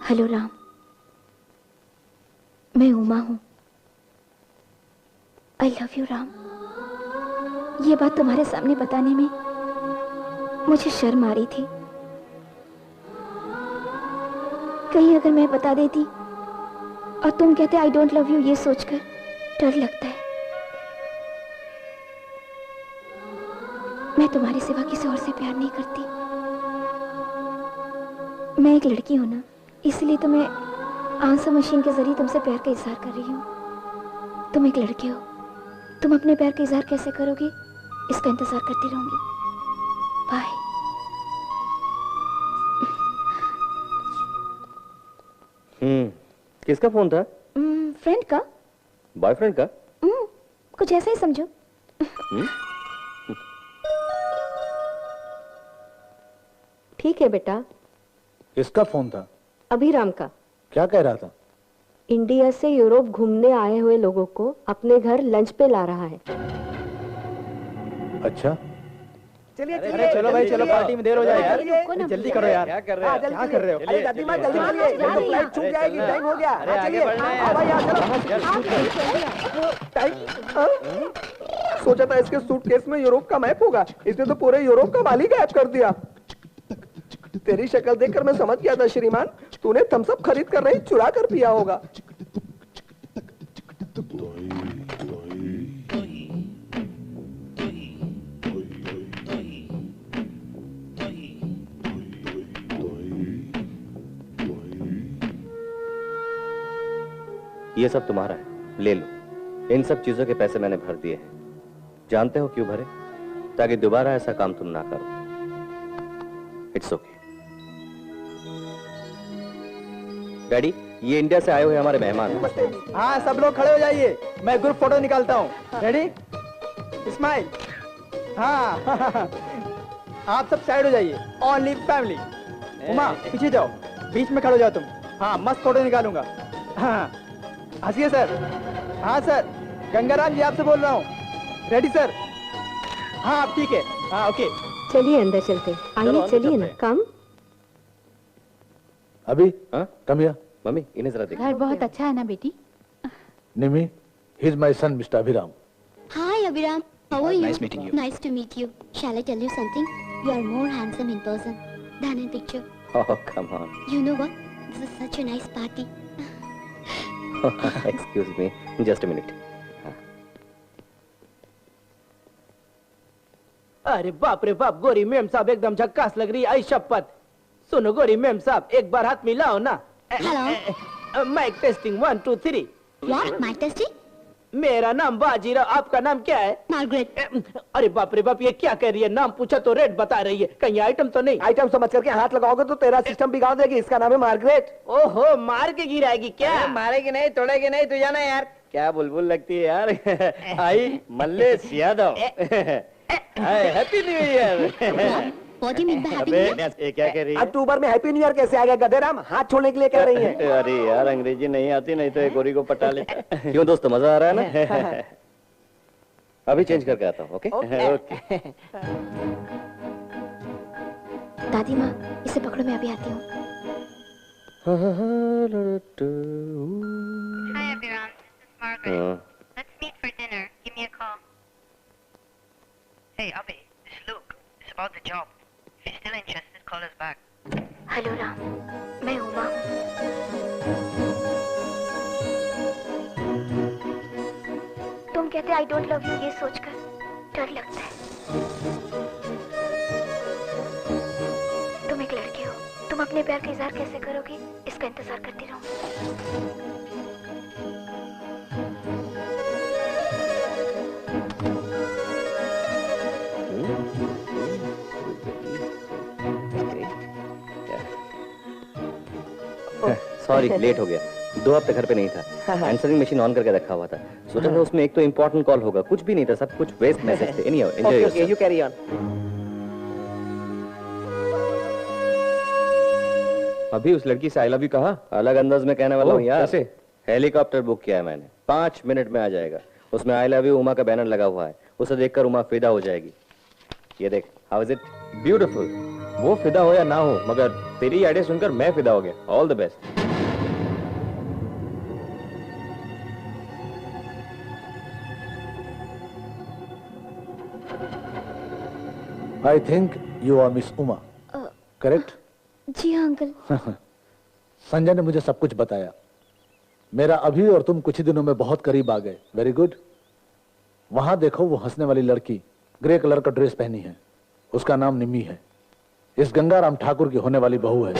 हेलो राम, मैं उमा हूँ। I love you Ram. ये बात तुम्हारे सामने बताने में मुझे शर्म आ रही थी। कहीं अगर मैं बता देती और तुम कहते आई डोंट लव यू, ये सोचकर डर लगता है। मैं तुम्हारे सिवा किसी और से प्यार नहीं करती। मैं एक लड़की हूं ना, इसलिए तो मैं आंसू मशीन के जरिए तुमसे प्यार का इजहार कर रही हूँ। तुम एक लड़के हो, तुम अपने प्यार का इजहार कैसे करोगे, इसका इंतजार करती रहूंगी। बाय। किसका फोन था? फ्रेंड का। बॉयफ्रेंड का? कुछ ऐसा ही समझो। ठीक है बेटा। किसका फोन था? अभिराम का। क्या कह रहा था? इंडिया से यूरोप घूमने आए हुए लोगों को अपने घर लंच पे ला रहा है। अच्छा चलिए अरे चलो भाई चलो, पार्टी में देर हो जाएगी। जल्दी करो यार। क्या कर रहे हो? क्या कर रहे हो? अरे दादी माँ जल्दी चलिए, नहीं तो फ्लाइट छूट जाएगी। टाइम हो गया। चलिए भाई चलो। सोचा था इसके सूटकेस में यूरोप का मैप होगा, इसने तो पूरे यूरोप का माल ही गायब कर दिया। तेरी शक्ल देखकर मैं समझ गया था श्रीमान, तूने थम्स अप खरीद कर नहीं चुरा कर पिया होगा। ये सब तुम्हारा है, ले लो। इन सब चीजों के पैसे मैंने भर दिए हैं। जानते हो क्यों भरे? ताकि दोबारा ऐसा काम तुम ना करो। It's okay. डैडी, ये इंडिया से आए हुए हमारे मेहमान। हाँ, सब लोग खड़े हो जाइए, मैं ग्रुप फोटो निकालता हूँ। रेडी? स्माइल। हाँ आप सब साइड हो जाइए। Only family. उमा पीछे जाओ, बीच में खड़े हो जाओ तुम। हाँ, मस्त फोटो निकालूंगा। हाँ, हंसिए सर। हाँ सर, गंगाराम जी आपसे बोल रहा हूँ। Ready sir? हाँ आप ठीक है। हाँ ओके, चलिए अंदर चलते। आइए चलिए ना, कम। अभी कम हियर। मम्मी, इन्हें जरा देखो। घर बहुत अच्छा है ना बेटी? Nimi, he is my son mister Abhiram. Hi Abhiram, how are you? Nice meeting you. Nice to meet you. Shall I tell you something? You are more handsome in person than in picture. Oh, come on. You know what? This is such a nice party. Excuse me, just a minute. अरे बाप रे बाप, गोरी मैम साहब एकदम झक्कास लग रही है। आई शपथ। सुनो गोरी मैम साहब, एक बार हाथ मिलाओ ना। Hello. Mike testing 1 2 3। What? Mic testing? मेरा नाम बाजीराव, आपका नाम क्या है? मार्गरेट। अरे बाप रे बाप, ये क्या कर रही है? नाम पूछा तो रेट बता रही है, कहीं आइटम तो नहीं? आइटम समझ करके हाथ लगाओगे तो तेरा सिस्टम बिगाड़ देगी। इसका नाम है मार्गरेट। ओहो, मार के गिराएगी क्या? मारेगी नहीं, तोड़ेगी नहीं, तू जाना यार। क्या बुलबुल लगती है यार। I Mallesh Yadav. Happy new year. What do you mean by happy अबे, new year? ये क्या कह रही है? अक्टूबर में हैप्पी न्यू ईयर कैसे आ गया गधेराम? हाथ छोड़ने के लिए कह रही है। अरे यार, अंग्रेजी नहीं आती, नहीं तो एक गोरी को पटा लेता। क्यों दोस्तों, मजा आ रहा है ना? अभी चेंज करके आता हूँ। Okay okay. दादी माँ, इसे पकड़ो, मैं अभी आती हूँ। Hi Abhiram, this is Margaret. Let's meet for dinner. Give me a call. Hey Abhi, this is Luke. It's about the job. If you're still interested, call us back. Hello Ram, मैं उमा हूँ। तुम कहते आई डोंट लव यू, ये सोचकर डर लगता है। तुम एक लड़की हो, तुम अपने प्यार का इजहार कैसे करोगी, इसका इंतजार करती रहूंगी। सॉरी, लेट हो गया। 2 हफ्ते घर पे नहीं था। आंसरिंग मशीन ऑन करके रखा हुआ था। सोचा था उसमें एक तो इम्पोर्टेंट कॉल होगा, कुछ भी नहीं था, सब कुछ वेस्ट मैसेज थे। Anyhow, enjoy yourself. You carry on. अभी उस लड़की से आई लव यू कहा? अलग अंदाज में कहने वाला हूँ यार। कैसे? हेलीकॉप्टर बुक किया है मैंने, 5 मिनट में आ जाएगा। उसमें आई लव यू उमा का बैनर लगा हुआ है। उसे देखकर उमा फिदा हो जाएगी। ये देख, हाउ इज इट? ब्यूटीफुल। वो फिदा हो या ना हो, मगर तेरी आइडिया सुनकर मैं फिदा हो गया। All the best. I think you are miss Uma, correct? जी हाँ अंकल। संजय ने मुझे सब कुछ बताया। मेरा अभी और तुम कुछ ही दिनों में बहुत करीब आ गए। Very good. वहां देखो, वो हंसने वाली लड़की ग्रे कलर का ड्रेस पहनी है, उसका नाम निम्मी है। इस गंगाराम ठाकुर की होने वाली बहू है।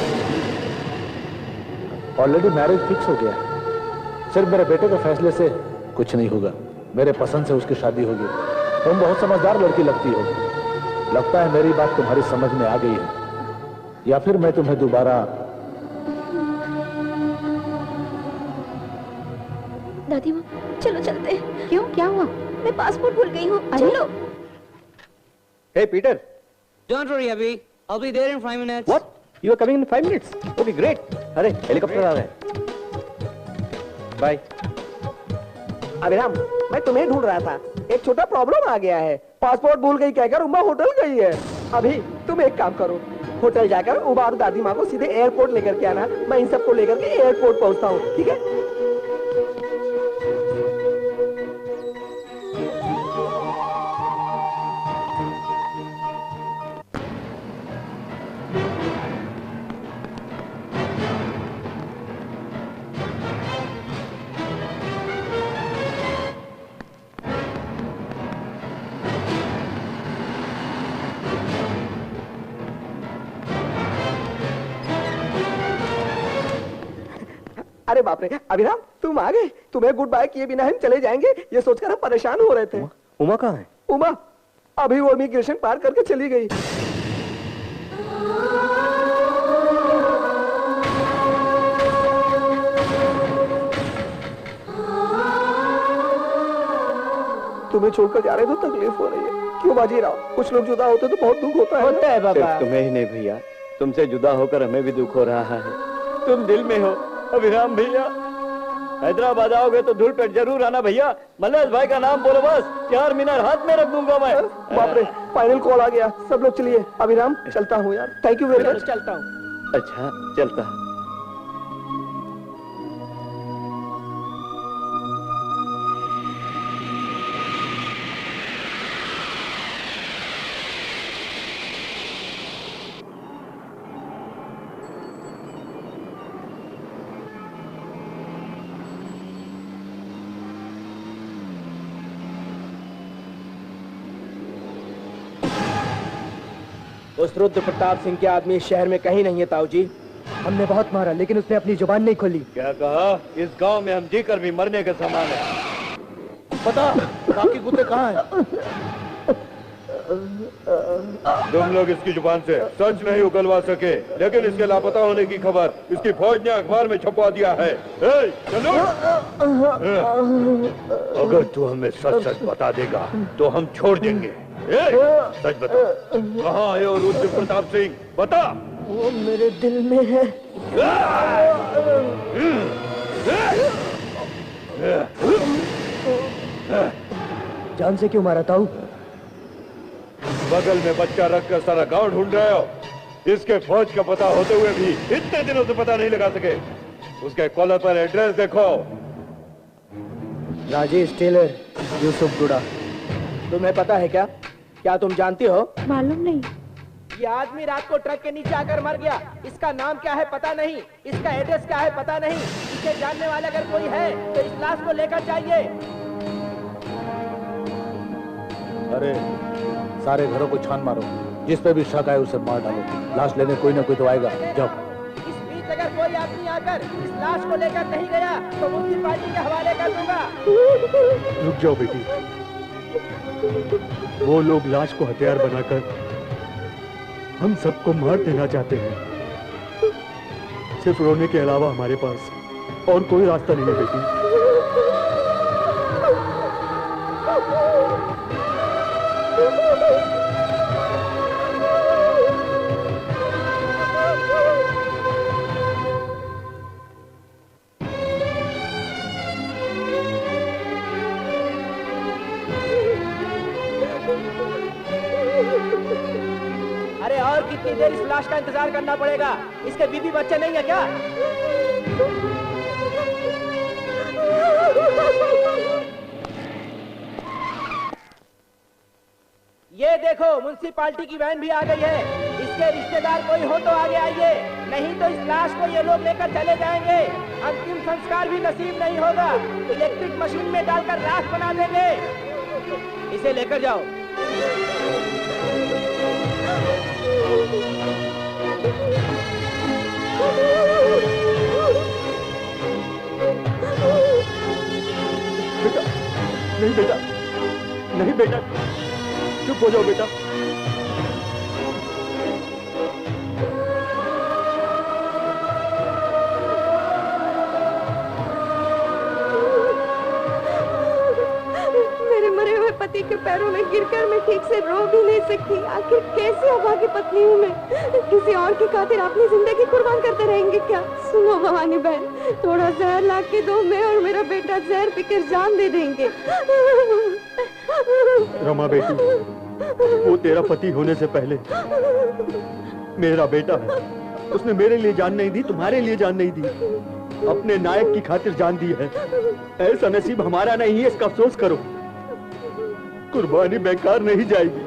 ऑलरेडी मैरिज फिक्स हो गया है। सिर्फ मेरे बेटे के फैसले से कुछ नहीं होगा। मेरे पसंद से उसकी शादी होगी। तुम बहुत समझदार लड़की लगती हो। लगता है मेरी बात तुम्हारी समझ में आ गई है, या फिर मैं तुम्हें दोबारा। दादी माँ, चलो चलते हैं। क्यों, क्या हुआ? मैं पासपोर्ट भूल गई हूँ, चलो। हे Peter. Don't worry, Abhi. I'll be there in 5 minutes. What? You are coming in 5 minutes? Okay, great. अरे हेलीकॉप्टर आ रहा है। बाय। अभिराम, मैं तुम्हें ढूंढ रहा था। एक छोटा प्रॉब्लम आ गया है। पासपोर्ट भूल गई कहकर उमा होटल गई है। अभी तुम एक काम करो, होटल जाकर उमा और दादी माँ को सीधे एयरपोर्ट लेकर के आना। मैं इन सबको लेकर के एयरपोर्ट पहुँचता हूँ, ठीक है? अरे बाप रे अभिराम, तुम आ गए। तुम्हें गुड बाय किए बिना हम चले जाएंगे ये सोचकर हम परेशान हो रहे थे। उमा कहाँ है? उमा अभी वो इमिग्रेशन पार करके चली गई। तुम्हें छोड़कर जा रहे तो तकलीफ हो रही है। क्यों बाजीराव, कुछ लोग जुदा होते तो बहुत दुख होता है। होता है बाबा। सिर्फ तुम्हें ही नहीं भैया, तुमसे जुदा होकर हमें भी दुख हो रहा है। तुम दिल में हो अभिराम भैया। हैदराबाद आओगे तो धूल पेट जरूर आना भैया। मल्लेश भाई का नाम बोलो बस, 4 मीनार हाथ में रख दूंगा मैं। बाप रे फाइनल कॉल आ गया। सब लोग चलिए। अभिराम चलता हूँ यार, थैंक यू वेरी मच। चलता हूँ। अच्छा चलता। उस रुद्र प्रताप सिंह के आदमी इस शहर में कहीं नहीं है ताऊ जी। हमने बहुत मारा लेकिन उसने अपनी जुबान नहीं खोली। क्या कहा? इस गांव में हम जीकर भी मरने के समान है। पता बाकी कुत्ते कहाँ हैं? तुम लोग इसकी जुबान से सच नहीं उगलवा सके, लेकिन इसके लापता होने की खबर इसकी फौज ने अखबार में छपवा दिया है। चलो। अगर तू हमें सच सच बता देगा तो हम छोड़ देंगे। सच बता, कहाँ है और रुद्र प्रताप सिंह? बता। वो मेरे दिल में है। जान से क्यों मारा ताऊ? बगल में बच्चा रखकर सारा गांव ढूंढ रहे हो। इसके फौज का पता होते हुए भी इतने दिनों से पता नहीं लगा सके। उसके कॉलर पर एड्रेस देखो। राजेश टेलर, यूसुफ गुड़ा। तुम्हें पता है क्या? क्या तुम जानती हो? मालूम नहीं। ये आदमी रात को ट्रक के नीचे आकर मर गया। इसका नाम क्या है पता नहीं, इसका एड्रेस क्या है पता नहीं। इसे जानने वाला अगर कोई है तो इस लाश को लेकर जाइए। अरे सारे घरों को छान मारो, जिस पे भी शक है उसे मार डालो। लाश लेने कोई ना कोई तो आएगा। जाओ। इस बीच अगर कोई आदमी आकर इस लाश को लेकर नहीं गया तो म्युनिसिपालिटी के हवाले कर दूंगा। रुक जाओ बेटी, वो लोग लाश को हथियार बनाकर हम सबको मार देना चाहते हैं। सिर्फ रोने के अलावा हमारे पास और कोई रास्ता नहीं है बेटी। अरे और कितनी देर इस लाश का इंतजार करना पड़ेगा? इसके बीवी बच्चे नहीं है क्या? ये देखो म्युनिसिपालिटी की वैन भी आ गई है। इसके रिश्तेदार कोई हो तो आगे आइए, नहीं तो इस लाश को ये लोग लेकर चले जाएंगे। अंतिम संस्कार भी नसीब नहीं होगा, इलेक्ट्रिक मशीन में डालकर राख बना देंगे। इसे लेकर जाओ। बेटा, नहीं बेटा, नहीं बेटा, चुप हो जाओ बेटा। मेरे मरे हुए पति के पैरों में गिरकर मैं ठीक से रो भी नहीं सकती। आखिर कैसी अभागी पत्नी हूँ मैं? किसी और की खातिर अपनी जिंदगी कुर्बान करते रहेंगे क्या? सुनो भवानी बहन, थोड़ा जहर ला के दो, मैं और मेरा बेटा जहर पीकर जान दे देंगे। रमा बेटी, वो तेरा पति होने से पहले मेरा बेटा है। उसने मेरे लिए जान नहीं दी, तुम्हारे लिए जान नहीं दी, अपने नायक की खातिर जान दी है। ऐसा नसीब हमारा नहीं है, इसका अफसोस करो। कुर्बानी बेकार नहीं जाएगी।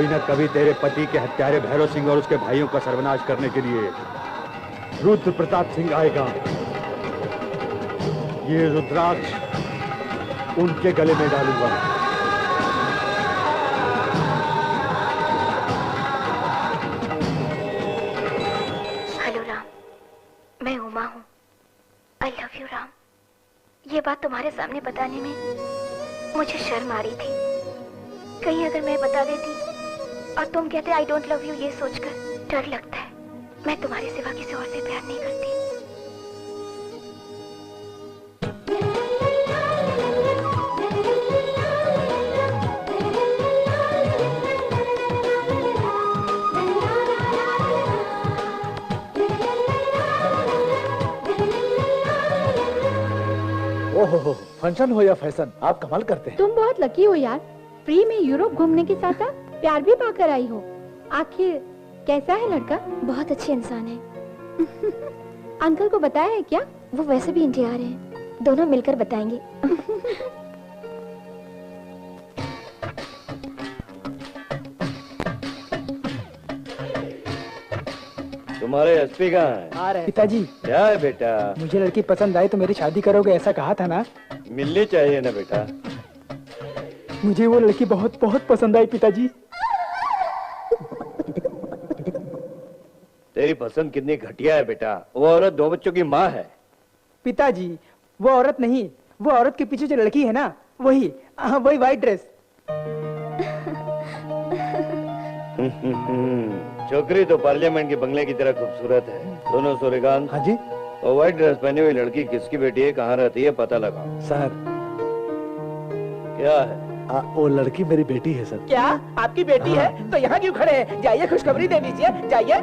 कभी न कभी तेरे पति के हत्यारे भैरव सिंह और उसके भाइयों का सर्वनाश करने के लिए रुद्र प्रताप सिंह आएगा। ये रुद्राक्ष उनके गले में डालूंगा। हेलो राम, मैं उमा हूँ। I love you Ram. ये बात तुम्हारे सामने बताने में मुझे शर्म आ रही थी। कहीं अगर मैं बता देती और तुम कहते आई डोंट लव यू, ये सोचकर डर लगता है। मैं तुम्हारे सिवा किसी और से प्यार नहीं करती। ओहो, फंक्शन हो या फैशन, आप कमाल करते हैं। तुम बहुत लकी हो यार, फ्री में यूरोप घूमने के साथ साथ प्यार भी पाकर आई हो। आखिर कैसा है लड़का? बहुत अच्छे इंसान है। अंकल को बताया है क्या? वो वैसे भी इंडिया आ रहे हैं, दोनों मिलकर बताएंगे। तुम्हारे एसपी कहाँ है? आ रहे हैं। पिताजी क्या है बेटा? मुझे लड़की पसंद आई तो मेरी शादी करोगे, ऐसा कहा था ना? मिलनी चाहिए ना बेटा। मुझे वो लड़की बहुत बहुत पसंद आई पिताजी। तेरी पसंद कितनी घटिया है बेटा। वो औरत 2 बच्चों की माँ है। पिताजी वो औरत नहीं, वो औरत के पीछे जो लड़की है ना, वही वही व्हाइट ड्रेस। छोकरी तो पार्लियामेंट के बंगले की तरह खूबसूरत है। दोनों सूर्यकांत। हाँ जी। और व्हाइट ड्रेस पहनी हुई लड़की किसकी बेटी है, कहाँ रहती है, पता लगाओ। सर क्या है? वो लड़की मेरी बेटी है सर। क्या आपकी बेटी है? तो यहाँ क्यों खड़े हैं? जाइए खुशखबरी दे दीजिए, जाइए।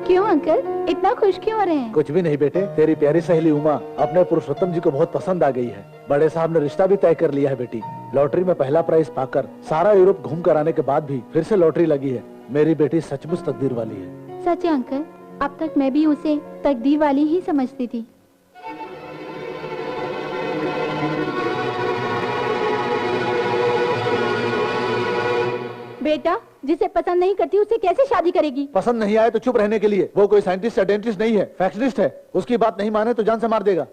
क्यों अंकल इतना खुश क्यों हो रहे हैं? कुछ भी नहीं बेटे, तेरी प्यारी सहेली उमा अपने पुरुषोत्तम जी को बहुत पसंद आ गई है। बड़े साहब ने रिश्ता भी तय कर लिया है बेटी। लॉटरी में पहला प्राइज पाकर सारा यूरोप घूम कर आने के बाद भी फिर से लॉटरी लगी है। मेरी बेटी सचमुच तकदीर वाली है। सच है अंकल, अब तक मैं भी उसे तकदीर वाली ही समझती थी। बेटा जिसे पसंद नहीं करती उसे कैसे शादी करेगी? पसंद नहीं आए तो चुप रहने के लिए। वो कोई साइंटिस्ट या डेंटिस्ट नहीं है, फैक्शनिस्ट है। उसकी बात नहीं माने तो जान से मार देगा।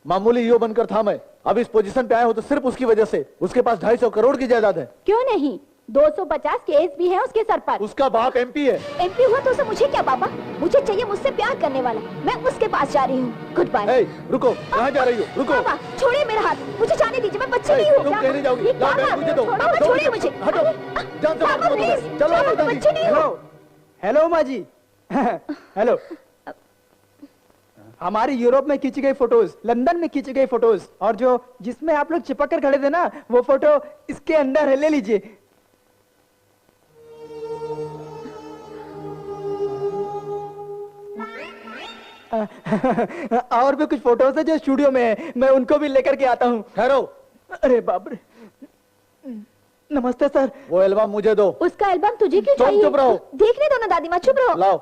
मामूली ईओ बनकर था मैं, अब इस पोजीशन पे आया हो तो सिर्फ उसकी वजह से। उसके पास 250 करोड़ की जायदाद है। क्यों नहीं, 250 केस भी है उसके सर पर। उसका बाप एमपी है। एमपी हुआ तो उसे मुझे क्या पापा? मुझे चाहिए मुझसे प्यार करने वाला। मैं उसके पास जा रही हूँ। Good bye. रुको, कहाँ जा रही हो? रुको पापा, छोड़िए मेरा हाथ, मुझे जाने दीजिए, मैं बच्ची नहीं हूँ। तुम कहीं नहीं जाओगी। मुझे दो। पापा छोड़िए मुझे। हटो, जान से मार दूंगा। चलो बच्ची नहीं हूँ। हेलो माँ जी। हेलो। हमारी यूरोप में खींची गई फोटोज, लंदन में खींची गई फोटोज, और जो जिसमें आप लोग चिपक कर खड़े थे ना, वो फोटो इसके अंदर है, ले लीजिए। और भी कुछ फोटोज है जो स्टूडियो में है, मैं उनको भी लेकर के आता हूँ। ठहरो। अरे बाप रे। नमस्ते सर। वो एल्बम मुझे दो। उसका एल्बम तुझे क्यों चाहिए? चुप रहो। देखने दो ना दादी माँ, चुप रहो। लाओ।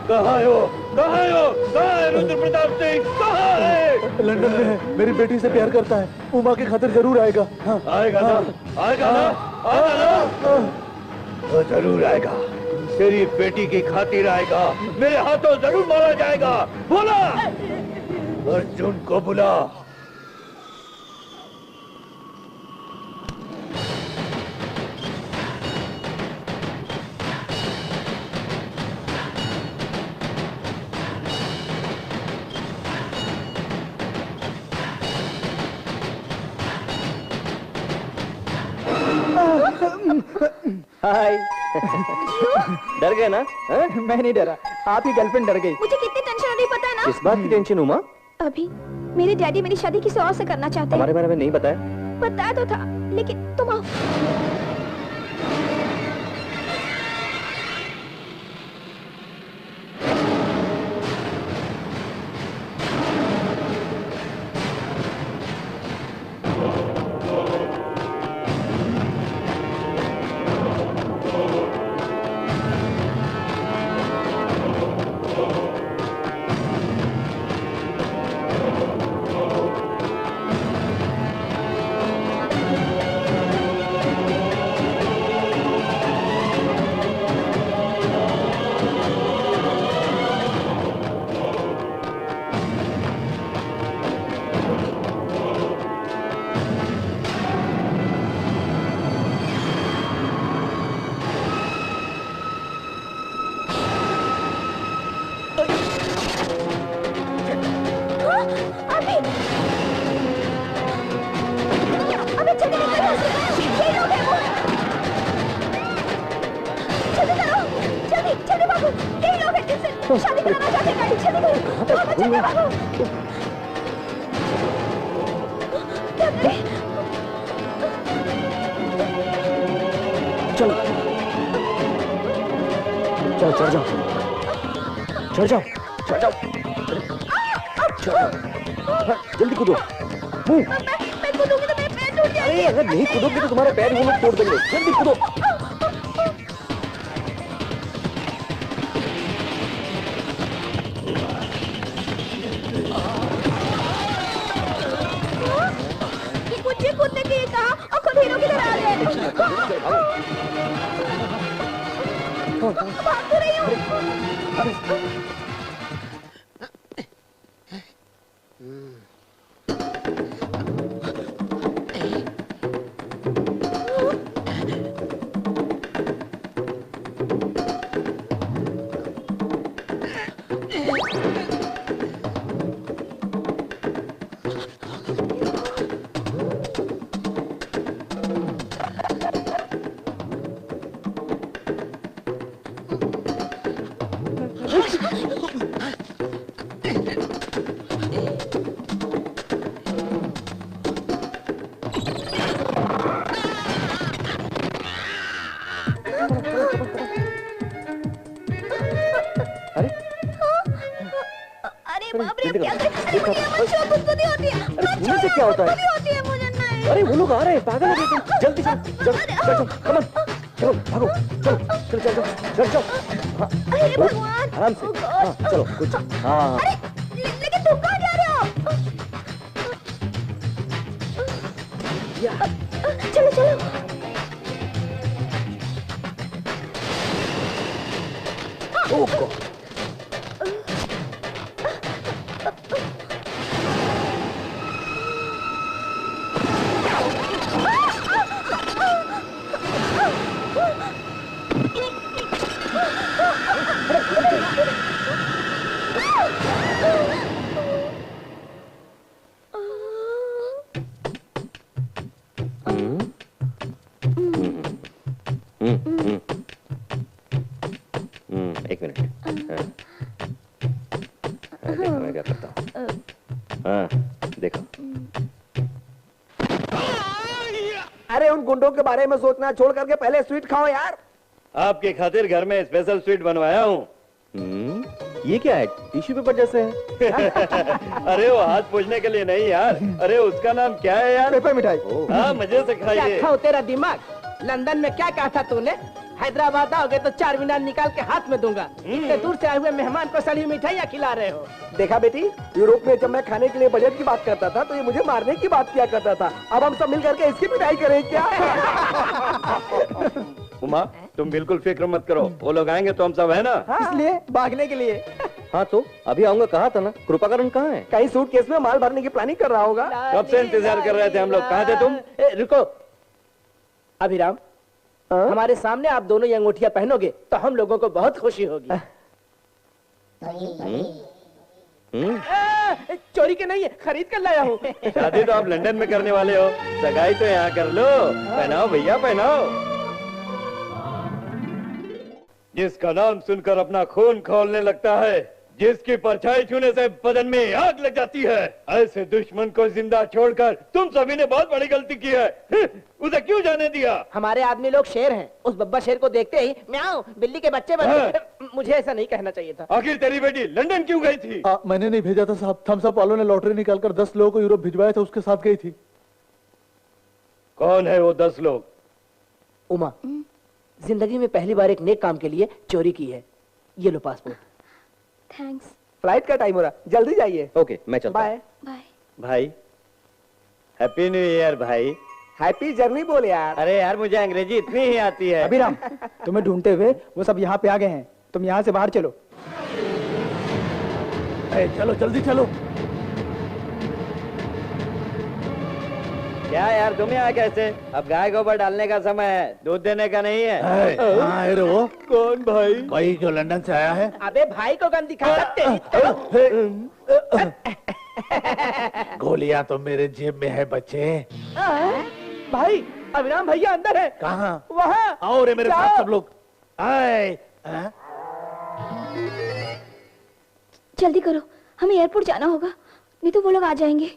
कहाँ हो? कहाँ हो? कहाँ है रुद्र प्रताप सिंह? कहाँ है? लंदन में है। मेरी बेटी से प्यार करता है। उमा की खातिर जरूर आएगा। हाँ। आएगा ना? आएगा ना? आएगा ना? वो जरूर आएगा। तेरी बेटी की खातिर आएगा। मेरे हाथों जरूर मारा जाएगा। बोला अर्जुन को बुला। हाय। डर गए ना? मैं नहीं डरा, आपकी गर्लफ्रेंड डर गई। मुझे कितनी टेंशन हो रही पता है ना? किस बात की टेंशन उमा? अभी मेरे डैडी मेरी शादी किसी और से करना चाहते हैं। हमारे बारे में नहीं बताया? बताया तो था, लेकिन तुम आओ। शादी कराना चाहते हैं, जल्दी करो। चलो चलो चढ़ जाओ, चढ़ जाओ, चढ़ जाओ, जल्दी कूदो। मैं कूदूंगी तो मेरे पैर टूट जाएंगे। अरे अगर नहीं कूदोगे तो तुम्हारे पैर वो लोग तोड़ देंगे। जल्दी कूदो। मुझे कूदने के लिए कहा और खुद हीरो की तरह आ गए। भाग रही हूँ। क्या होता है? अरे वो लोग आ रहे हैं, पागल हो गए तुम। जल्दी चलो, चलो, चलो, कमन, चलो, भागो, चलो, चलो, चलो, चलो, चलो, आराम से, हाँ, चलो, कुछ, हाँ, लेकिन तुम कहाँ जा रहे हो? चलो चलो। ओह गॉड। एक मिनट। देखो मैं क्या करता हूँ। हाँ देखो। अरे उन गुंडों के बारे में सोचना छोड़ करके पहले स्वीट खाओ यार। आपकी खातिर घर में स्पेशल स्वीट बनवाया हूँ। ये क्या है? टिश्यू पेपर जैसे है। अरे वो हाथ पोंछने के लिए नहीं यार। अरे उसका नाम क्या है यार? पेपर मिठाई। हाँ मजे से खाइए। खाओ तेरा दिमाग। लंदन में क्या कहा था तूने? हैदराबाद आओगे तो 4 मीनार निकाल के हाथ में दूंगा। इतने दूर से आए हुए मेहमान को सड़ी मिठाइयाँ खिला रहे हो। देखा बेटी, यूरोप में जब मैं खाने के लिए बजट की बात करता था तो ये मुझे मारने की बात किया करता था। अब हम सब मिल करके इसकी पिटाई करें क्या? उमा तुम बिल्कुल फिक्र मत करो, वो लोग आएंगे तो हम सब है ना। इसलिए भागने के लिए। हाँ तो अभी आऊंगा कहा था ना। कृपाकरण कहाँ है? कहीं सूटकेस में माल भरने की प्लानिंग कर रहा होगा। कब से इंतजार कर रहे थे हम लोग। कहाँ थे तुम? रुको अभिराम, हमारे सामने आप दोनों ये अंगूठियां पहनोगे तो हम लोगों को बहुत खुशी होगी। चोरी के नहीं है, खरीद कर लाया हूँ। शादी तो आप लंदन में करने वाले हो, सगाई तो यहाँ कर लो। पहनाओ भैया पहनाओ। जिसका नाम सुनकर अपना खून खौलने लगता है, जिसकी परछाई छूने से बदन में आग लग जाती है। ऐसे दुश्मन को जिंदा छोड़कर तुम सभी ने बहुत बड़ी गलती की है। उसे क्यों जाने दिया? हमारे आदमी लोग शेर हैं। उस बब्बर शेर को देखते ही म्याऊं बिल्ली के बच्चे बन गए। मुझे ऐसा नहीं कहना चाहिए था। आखिर तेरी बेटी लंदन क्यों गई थी? मैंने नहीं भेजा था साहब, थम्स अप वालों ने लॉटरी निकालकर 10 लोगों को यूरोप भिजवाया था, उसके साथ गई थी। कौन है वो 10 लोग? उमा, जिंदगी में पहली बार एक नेक काम के लिए चोरी की है। ये लो पासपोर्ट। थैंक्स। फ्लाइट का टाइम हो रहा, जल्दी जाइए। ओके, मैं चलता हूं। Bye bye. भाई हैप्पी न्यू ईयर भाई। हैप्पी जर्नी बोल यार। अरे यार मुझे अंग्रेजी इतनी ही आती है। अभिराम, तुम्हें ढूंढते हुए वो सब यहाँ पे आ गए हैं, तुम यहाँ से बाहर चलो। चलो जल्दी चलो। क्या यार तुम यहाँ कैसे? अब गाय गोबर डालने का समय है, दूध देने का नहीं है। वो कौन भाई? भाई जो लंदन से आया है। अबे भाई को गन दिखा सकते। गोलियां तो मेरे जेब में है बच्चे। भाई अभिराम भैया अंदर है। कहाँ? वहाँ। आओ रे मेरे साथ सब लोग। आए। जल्दी करो, हमें एयरपोर्ट जाना होगा, नहीं तो वो लोग आ जाएंगे।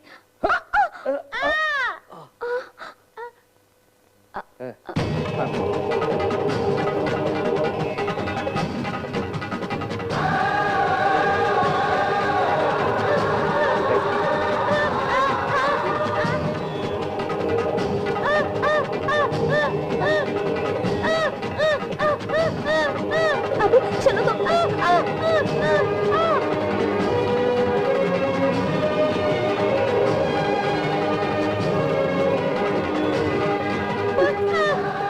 अभी चलो तो।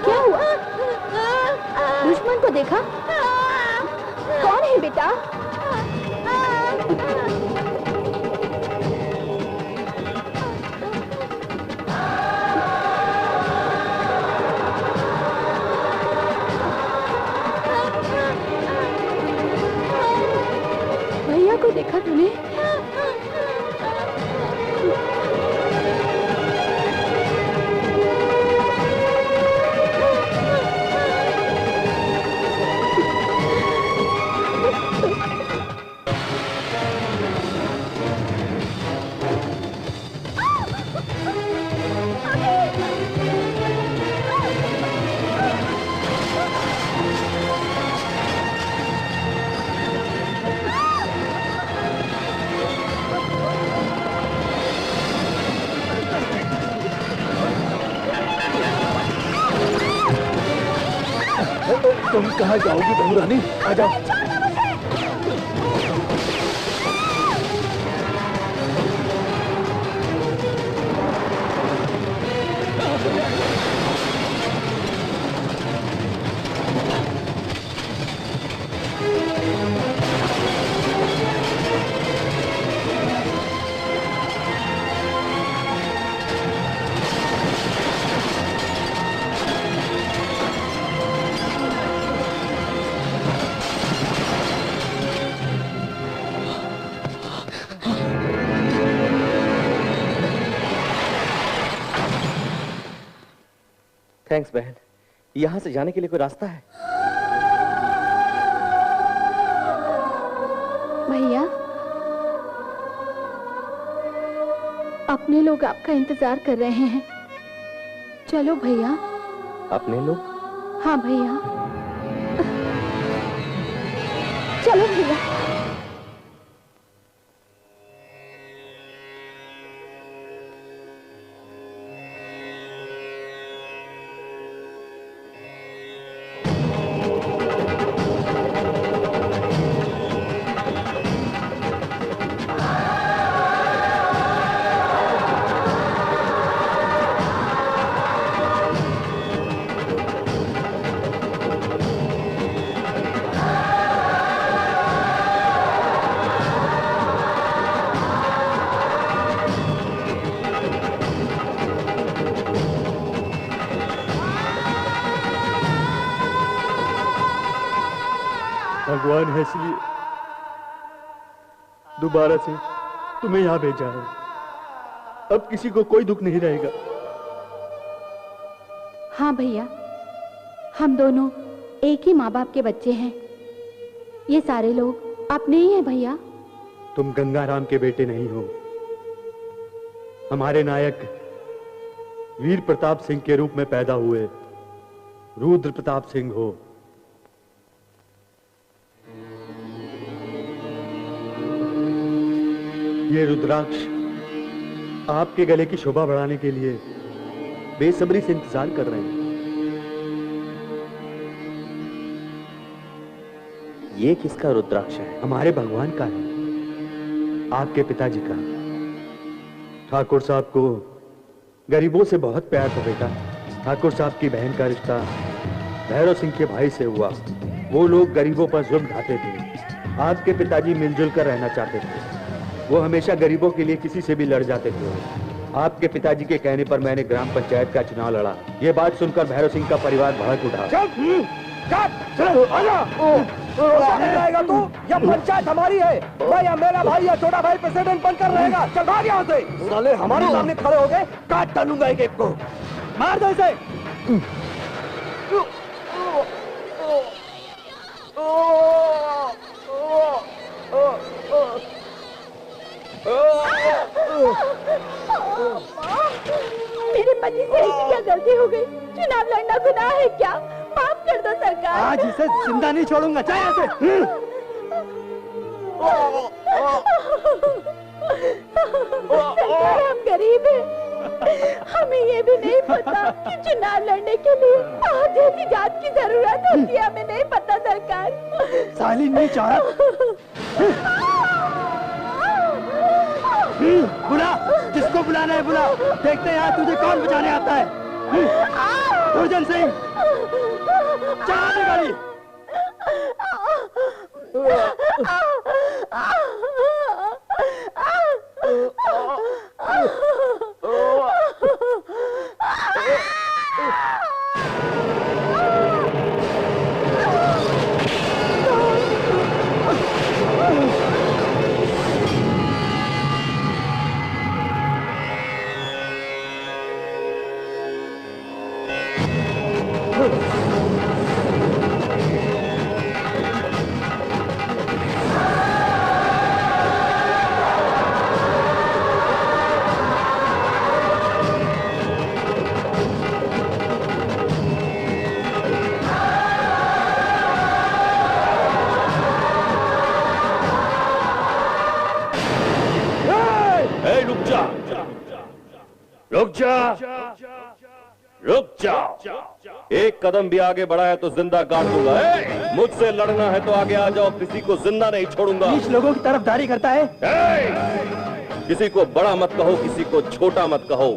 क्या हुआ? दुश्मन को देखा? कौन है बेटा? भैया को देखा तूने? तुम कहाँ जाओगी बहू रानी? आ जाओ। थैंक्स बहन। यहाँ से जाने के लिए कोई रास्ता है? भैया, अपने लोग आपका इंतजार कर रहे हैं। चलो भैया। अपने लोग? हाँ भैया, चलो भैया। भगवान है इसलिए दोबारा से तुम्हें यहाँ भेजा है। अब किसी को कोई दुख नहीं रहेगा। हाँ भैया, हम दोनों एक ही माँ बाप के बच्चे हैं। ये सारे लोग आप नहीं है भैया? तुम गंगाराम के बेटे नहीं हो, हमारे नायक वीर प्रताप सिंह के रूप में पैदा हुए रुद्र प्रताप सिंह हो। ये रुद्राक्ष आपके गले की शोभा बढ़ाने के लिए बेसब्री से इंतजार कर रहे हैं। ये किसका रुद्राक्ष है? हमारे भगवान का है, आपके पिताजी का। ठाकुर साहब को गरीबों से बहुत प्यार था बेटा। ठाकुर साहब की बहन का रिश्ता भैरव सिंह के भाई से हुआ। वो लोग गरीबों पर जुल्म ढाते थे। आपके पिताजी मिलजुल कर रहना चाहते थे। वो हमेशा गरीबों के लिए किसी से भी लड़ जाते थे। आपके पिताजी के कहने पर मैंने ग्राम पंचायत का चुनाव लड़ा। ये बात सुनकर भैरव सिंह का परिवार भड़क उठा। जाएगा तू? यह पंचायत हमारी है। भाई या मेरा भाई या छोटा भाई प्रेसिडेंट बनकर रहेगा। चल भाग यहाँ से। साले हमारे सामने खड़े हो गए, काट डालूंगा एक एक को। मार दो इसे। मेरे पति से ऐसी क्या गलती हो गई? चुनाव लड़ना गुनाह है क्या? माफ कर दो सरकार। आज इसे जिंदा नहीं छोड़ूंगा। चाहे ऐसे। सरकार, हम गरीब हैं। हमें ये भी नहीं पता कि चुनाव लड़ने के लिए जैसी जात की जरूरत होती है। हमें नहीं पता सरकार। साली नहीं चाह। बुला, जिसको बुलाना है बुला। देखते हैं आज तुझे कौन बचाने आता है। दुर्जन सिंह, चला दे गाड़ी। रुक जाओ। एक कदम भी आगे बढ़ा है तो जिंदा काट दूंगा। मुझसे लड़ना है तो आगे आ जाओ, किसी को जिंदा नहीं छोड़ूंगा। नीच लोगों की तरफदारी करता है। किसी को बड़ा मत कहो, किसी को छोटा मत कहो,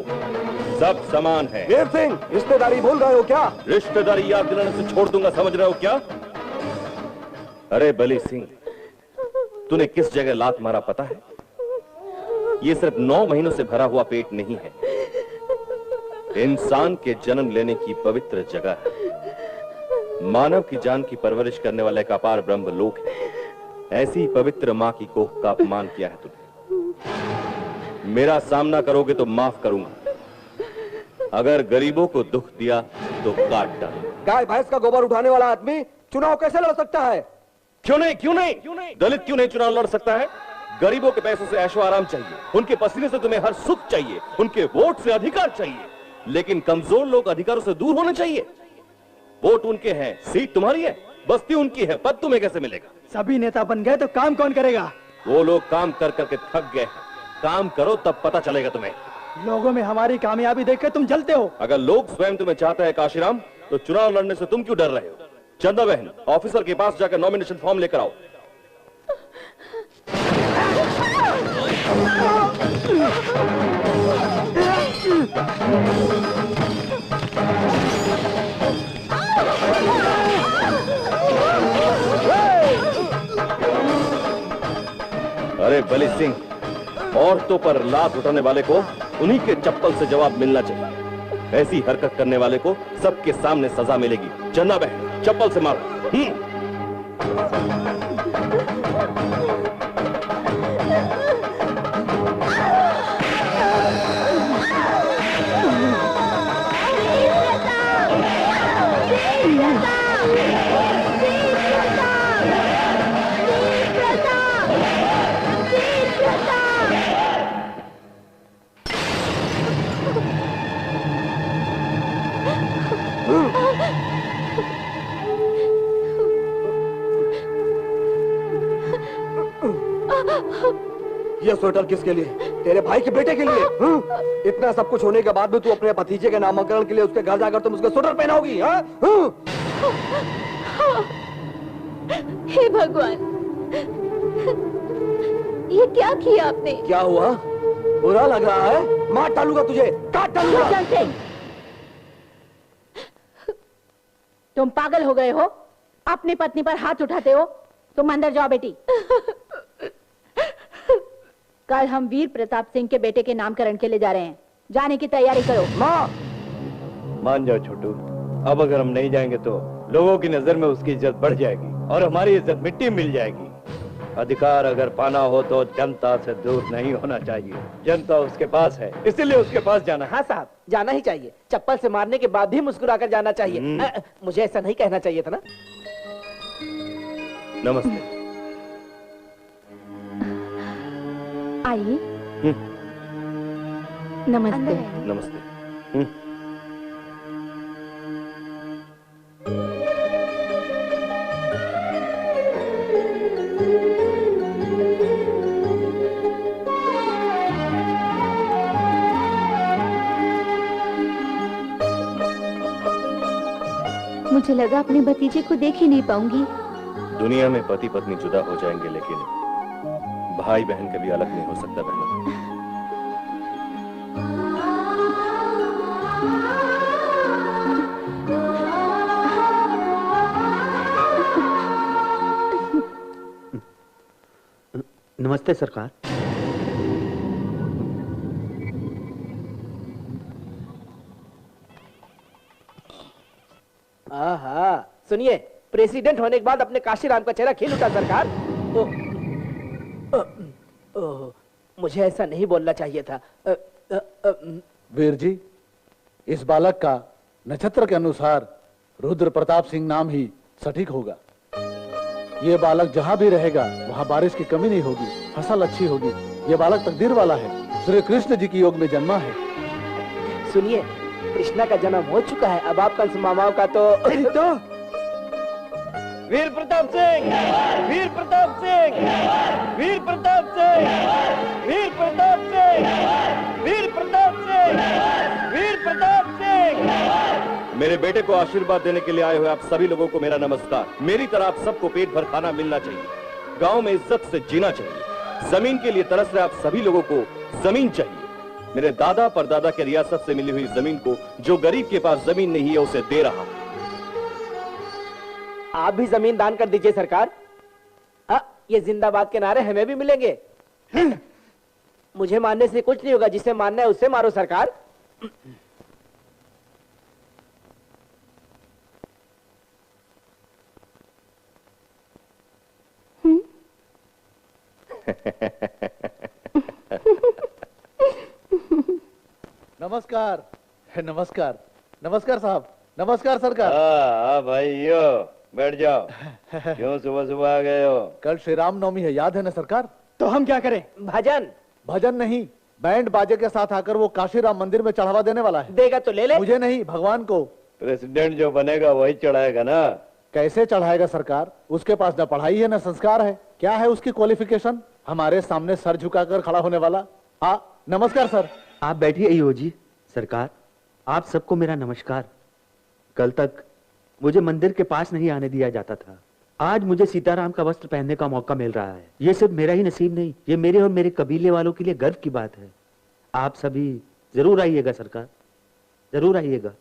सब समान है। वीर सिंह, रिश्तेदारी भूल रहे हो क्या? रिश्तेदारी याद दिलाने से छोड़ दूंगा, समझ रहे हो क्या? अरे बली सिंह, तूने किस जगह लात मारा पता है? ये सिर्फ 9 महीनों से भरा हुआ पेट नहीं है, इंसान के जन्म लेने की पवित्र जगह है। मानव की जान की परवरिश करने वाला एक अपार ब्रह्म लोक है। ऐसी पवित्र मां की कोख का अपमान किया है तुमने। मेरा सामना करोगे तो माफ करूंगा, अगर गरीबों को दुख दिया तो काट डालूंगा। गाय भैंस का गोबर उठाने वाला आदमी चुनाव कैसे लड़ सकता है? क्यों नहीं, क्यों नहीं? दलित क्यों नहीं चुनाव लड़ सकता है? गरीबों के पैसों से ऐशो आराम चाहिए, उनके पसीने से तुम्हें हर सुख चाहिए, उनके वोट से अधिकार चाहिए, लेकिन कमजोर लोग अधिकारों से दूर होने चाहिए। वोट उनके हैं, सीट तुम्हारी है, बस्ती उनकी है, पद तुम्हें कैसे मिलेगा? सभी नेता बन गए तो काम कौन करेगा? वो लोग काम कर करके थक गए हैं। काम करो तब पता चलेगा तुम्हें। लोगों में हमारी कामयाबी देखकर तुम जलते हो। अगर लोग स्वयं तुम्हें चाहते हैं काशीराम, तो चुनाव लड़ने से तुम क्यों डर रहे हो? चंदा बहन, ऑफिसर के पास जाकर नॉमिनेशन फॉर्म लेकर आओ। अरे बली सिंह, औरतों पर लात उठाने वाले को उन्हीं के चप्पल से जवाब मिलना चाहिए। ऐसी हरकत करने वाले को सबके सामने सजा मिलेगी। चंदा बहन, चप्पल से मारो। प्रताप ये स्वेटर किसके लिए? तेरे भाई के बेटे के लिए। इतना सब कुछ होने के बाद भी तू अपने भतीजे के नामकरण के लिए उसके घर जाकर तुम उसका स्वेटर पहनाओगी? हे भगवान, ये क्या किया आपने? क्या हुआ? बुरा लग रहा है? मार डालूंगा तुझे, काट डालूंगा। तुम पागल हो गए हो? अपनी पत्नी पर हाथ उठाते हो? तुम अंदर जाओ बेटी। कल हम वीर प्रताप सिंह के बेटे के नामकरण के लिए जा रहे हैं, जाने की तैयारी करो। माँ! मान जाओ छोटू, अब अगर हम नहीं जाएंगे तो लोगों की नजर में उसकी इज्जत बढ़ जाएगी और हमारी इज्जत मिट्टी मिल जाएगी। अधिकार अगर पाना हो तो जनता से दूर नहीं होना चाहिए। जनता उसके पास है, इसीलिए उसके पास जाना। हाँ साहब, जाना ही चाहिए। चप्पल से मारने के बाद भी मुस्कुराकर जाना चाहिए। मुझे ऐसा नहीं कहना चाहिए था ना। नमस्ते। आइए। नमस्ते। नमस्ते। मुझे लगा अपने भतीजे को देख ही नहीं पाऊंगी। दुनिया में पति पत्नी जुदा हो जाएंगे, लेकिन भाई बहन कभी अलग नहीं हो सकता बहनों। नमस्ते सरकार। आहा, सुनिए, प्रेसिडेंट होने के बाद अपने काशीराम का चेहरा खिल उठा सरकार। मुझे ऐसा नहीं बोलना चाहिए था। वीर जी, इस बालक का नक्षत्र के अनुसार रुद्र प्रताप सिंह नाम ही सटीक होगा। ये बालक जहाँ भी रहेगा वहाँ बारिश की कमी नहीं होगी, फसल अच्छी होगी। ये बालक तकदीर वाला है, श्री कृष्ण जी की योग में जन्मा है। सुनिए, कृष्णा का जन्म हो चुका है, अब आप कंस मामाओं का तो वीर प्रताप सिंह, वीर प्रताप सिंह, वीर प्रताप सिंह, वीर प्रताप सिंह, वीर प्रताप सिंह, वीर प्रताप सिंह। मेरे बेटे को आशीर्वाद देने के लिए आए हुए आप सभी लोगों को मेरा नमस्कार। मेरी तरह आप सबको पेट भर खाना मिलना चाहिए, गांव में इज्जत से जीना चाहिए। जमीन के लिए तरस रहे आप सभी लोगों को जमीन चाहिए। मेरे दादा परदादा के रियासत से मिली हुई जमीन को जो गरीब के पास जमीन नहीं है उसे दे रहा। आप भी जमीन दान कर दीजिए सरकार। ये जिंदाबाद के नारे हमें भी मिलेंगे। मुझे मारने से कुछ नहीं होगा, जिसे मारना है उससे मारो सरकार। नमस्कार। नमस्कार। नमस्कार साहब। नमस्कार सरकार। भाइयों बैठ जाओ। क्यों सुबह सुबह आ गए हो? कल श्री राम नवमी है, याद है ना सरकार? तो हम क्या करें? भजन? भजन नहीं, बैंड बाजे के साथ आकर वो काशीराम मंदिर में चढ़ावा देने वाला है। देगा तो ले ले। मुझे नहीं, भगवान को। प्रेसिडेंट जो बनेगा वही चढ़ाएगा ना। कैसे चढ़ाएगा सरकार? उसके पास न पढ़ाई है न संस्कार है। क्या है उसकी क्वालिफिकेशन? हमारे सामने सर झुकाकर खड़ा होने वाला। नमस्कार सर। आप बैठिए ईओ जी। सरकार, आप सबको मेरा नमस्कार। कल तक मुझे मंदिर के पास नहीं आने दिया जाता था, आज मुझे सीताराम का वस्त्र पहनने का मौका मिल रहा है। ये सिर्फ मेरा ही नसीब नहीं, ये मेरे और मेरे कबीले वालों के लिए गर्व की बात है। आप सभी जरूर आइएगा सरकार, जरूर आइएगा।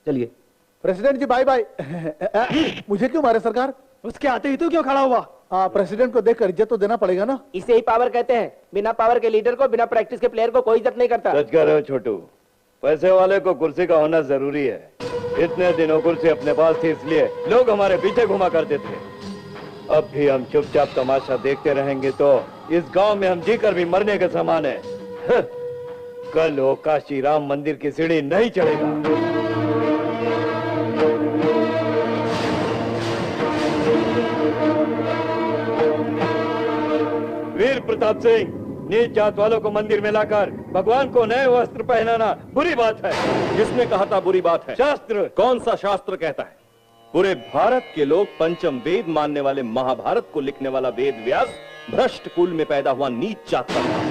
चलिए। प्रेसिडेंट जी बाय बाय। मुझे क्यों मारे सरकार? उसके आते ही तो क्यों खड़ा हुआ? प्रेसिडेंट को देखकर इज्जत तो देना पड़ेगा ना। इसे ही पावर कहते हैं। बिना पावर के लीडर को, बिना प्रैक्टिस के प्लेयर को कोई इज्जत नहीं करता। सच कह रहे हो छोटू, पैसे वाले को कुर्सी का होना जरूरी है। इतने दिनों कुर्सी अपने पास थी इसलिए लोग हमारे पीछे घुमा करते थे। अब भी हम चुपचाप तमाशा देखते रहेंगे तो इस गांव में हम जीकर भी मरने के समान है। कल वो काशी राम मंदिर की सीढ़ी नहीं चढ़ेगा। वीर प्रताप सिंह, नीच जात वालों को मंदिर में लाकर भगवान को नए वस्त्र पहनाना बुरी बात है। किसने कहा था बुरी बात है? शास्त्र। कौन सा शास्त्र कहता है? पूरे भारत के लोग पंचम वेद मानने वाले महाभारत को लिखने वाला वेद व्यास भ्रष्ट कुल में पैदा हुआ नीच जात का था।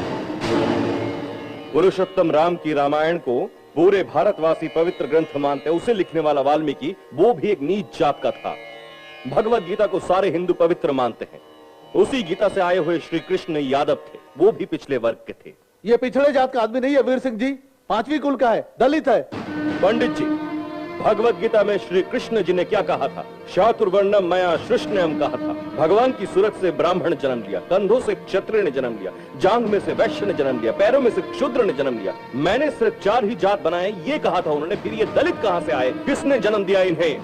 पुरुषोत्तम राम की रामायण को पूरे भारतवासी पवित्र ग्रंथ मानते, उसे लिखने वाला वाल्मीकि वो भी एक नीच जात का था। भगवत गीता को सारे हिंदू पवित्र मानते हैं। उसी गीता से आए हुए श्री कृष्ण यादव थे, वो भी पिछले वर्ग के थे। ये पिछड़े जात का आदमी नहीं है वीर सिंह जी, 5वीं कुल का है, दलित है। पंडित जी, भगवत गीता में श्री कृष्ण जी ने क्या कहा था? चातुर्वर्णम मया सृष्टम कहा था। भगवान की सूरत से ब्राह्मण जन्म लिया, कंधों से क्षत्रिय ने जन्म लिया, जांघ में से वैश्य ने जन्म लिया, पैरों में से शूद्र ने जन्म लिया। मैंने सिर्फ 4 ही जात बनाए, ये कहा था उन्होंने। फिर ये दलित कहां से आए? किसने जन्म दिया इन्हें?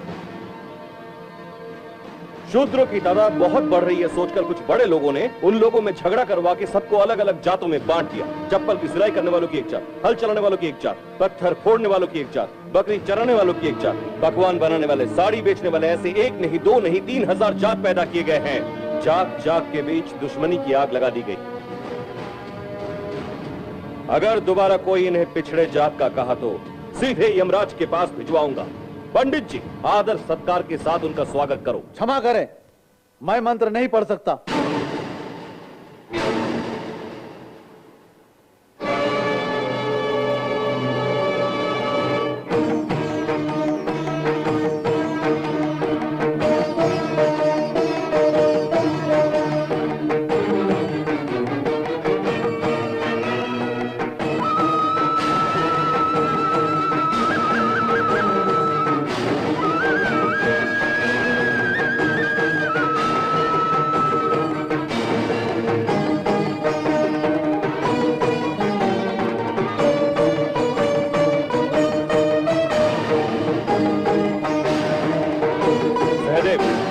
शूद्रों की तादाद बहुत बढ़ रही है सोचकर कुछ बड़े लोगों ने उन लोगों में झगड़ा करवा के सबको अलग अलग जातों में बांट दिया। चप्पल की सिलाई करने वालों की एक जात, हल चलाने वालों की एक जात, पत्थर फोड़ने वालों की एक जात, बकरी चराने वालों की एक जात, पकवान बनाने वाले, साड़ी बेचने वाले, ऐसे 1 नहीं 2 नहीं 3000 जात पैदा किए गए हैं। जात जात के बीच दुश्मनी की आग लगा दी गई। अगर दोबारा कोई इन्हें पिछड़े जात का कहा तो सीधे यमराज के पास भिजवाऊंगा। पंडित जी, आदर सत्कार के साथ उनका स्वागत करो। क्षमा करें, मैं मंत्र नहीं पढ़ सकता।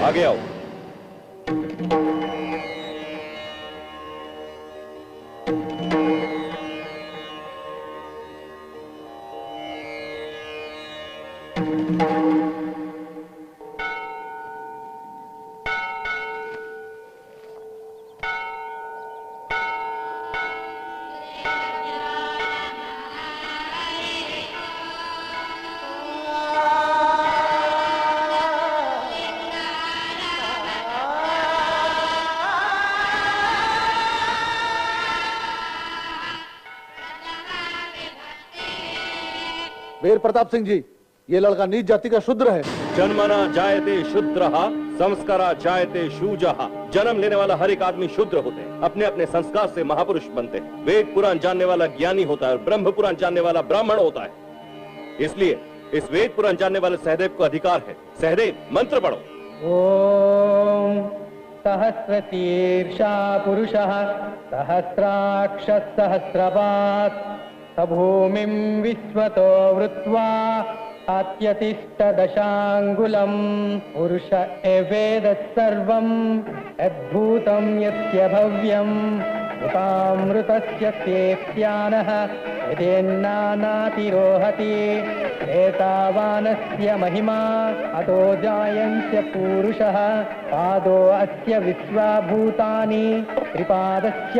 आगे आओ। वीर प्रताप सिंह जी, ये लड़का नीच जाति का शूद्र है। जन्मना जायते शूद्रहा संस्कारा जायते शूजहा। जन्म लेने वाला हर एक आदमी शूद्र होते हैं, अपने अपने संस्कार से महापुरुष बनते हैं। वेद पुराण जानने वाला ज्ञानी होता है और ब्रह्म पुराण जानने वाला ब्राह्मण होता है। इसलिए इस वेद पुराण जानने वाले सहदेव को अधिकार है। सहदेव, मंत्र पढ़ो। ओम सहस्रशीर्षा पुरुषः सहस्राक्ष सहस्रपात् भूमिं विश्वतो वृत्वा आत्यतिष्ठ दशांगुलम्। पुरुष एवेदत् सर्वम् अद्भुतं यस्य भव्यम् उपामृतस्य तेऽप्यानः यदेन्नानातिरोहति एतावानस्य महिमा अतो जायन्त्य पुरुषः पादो अस्य विश्वाभूतानि त्रिपादस्य।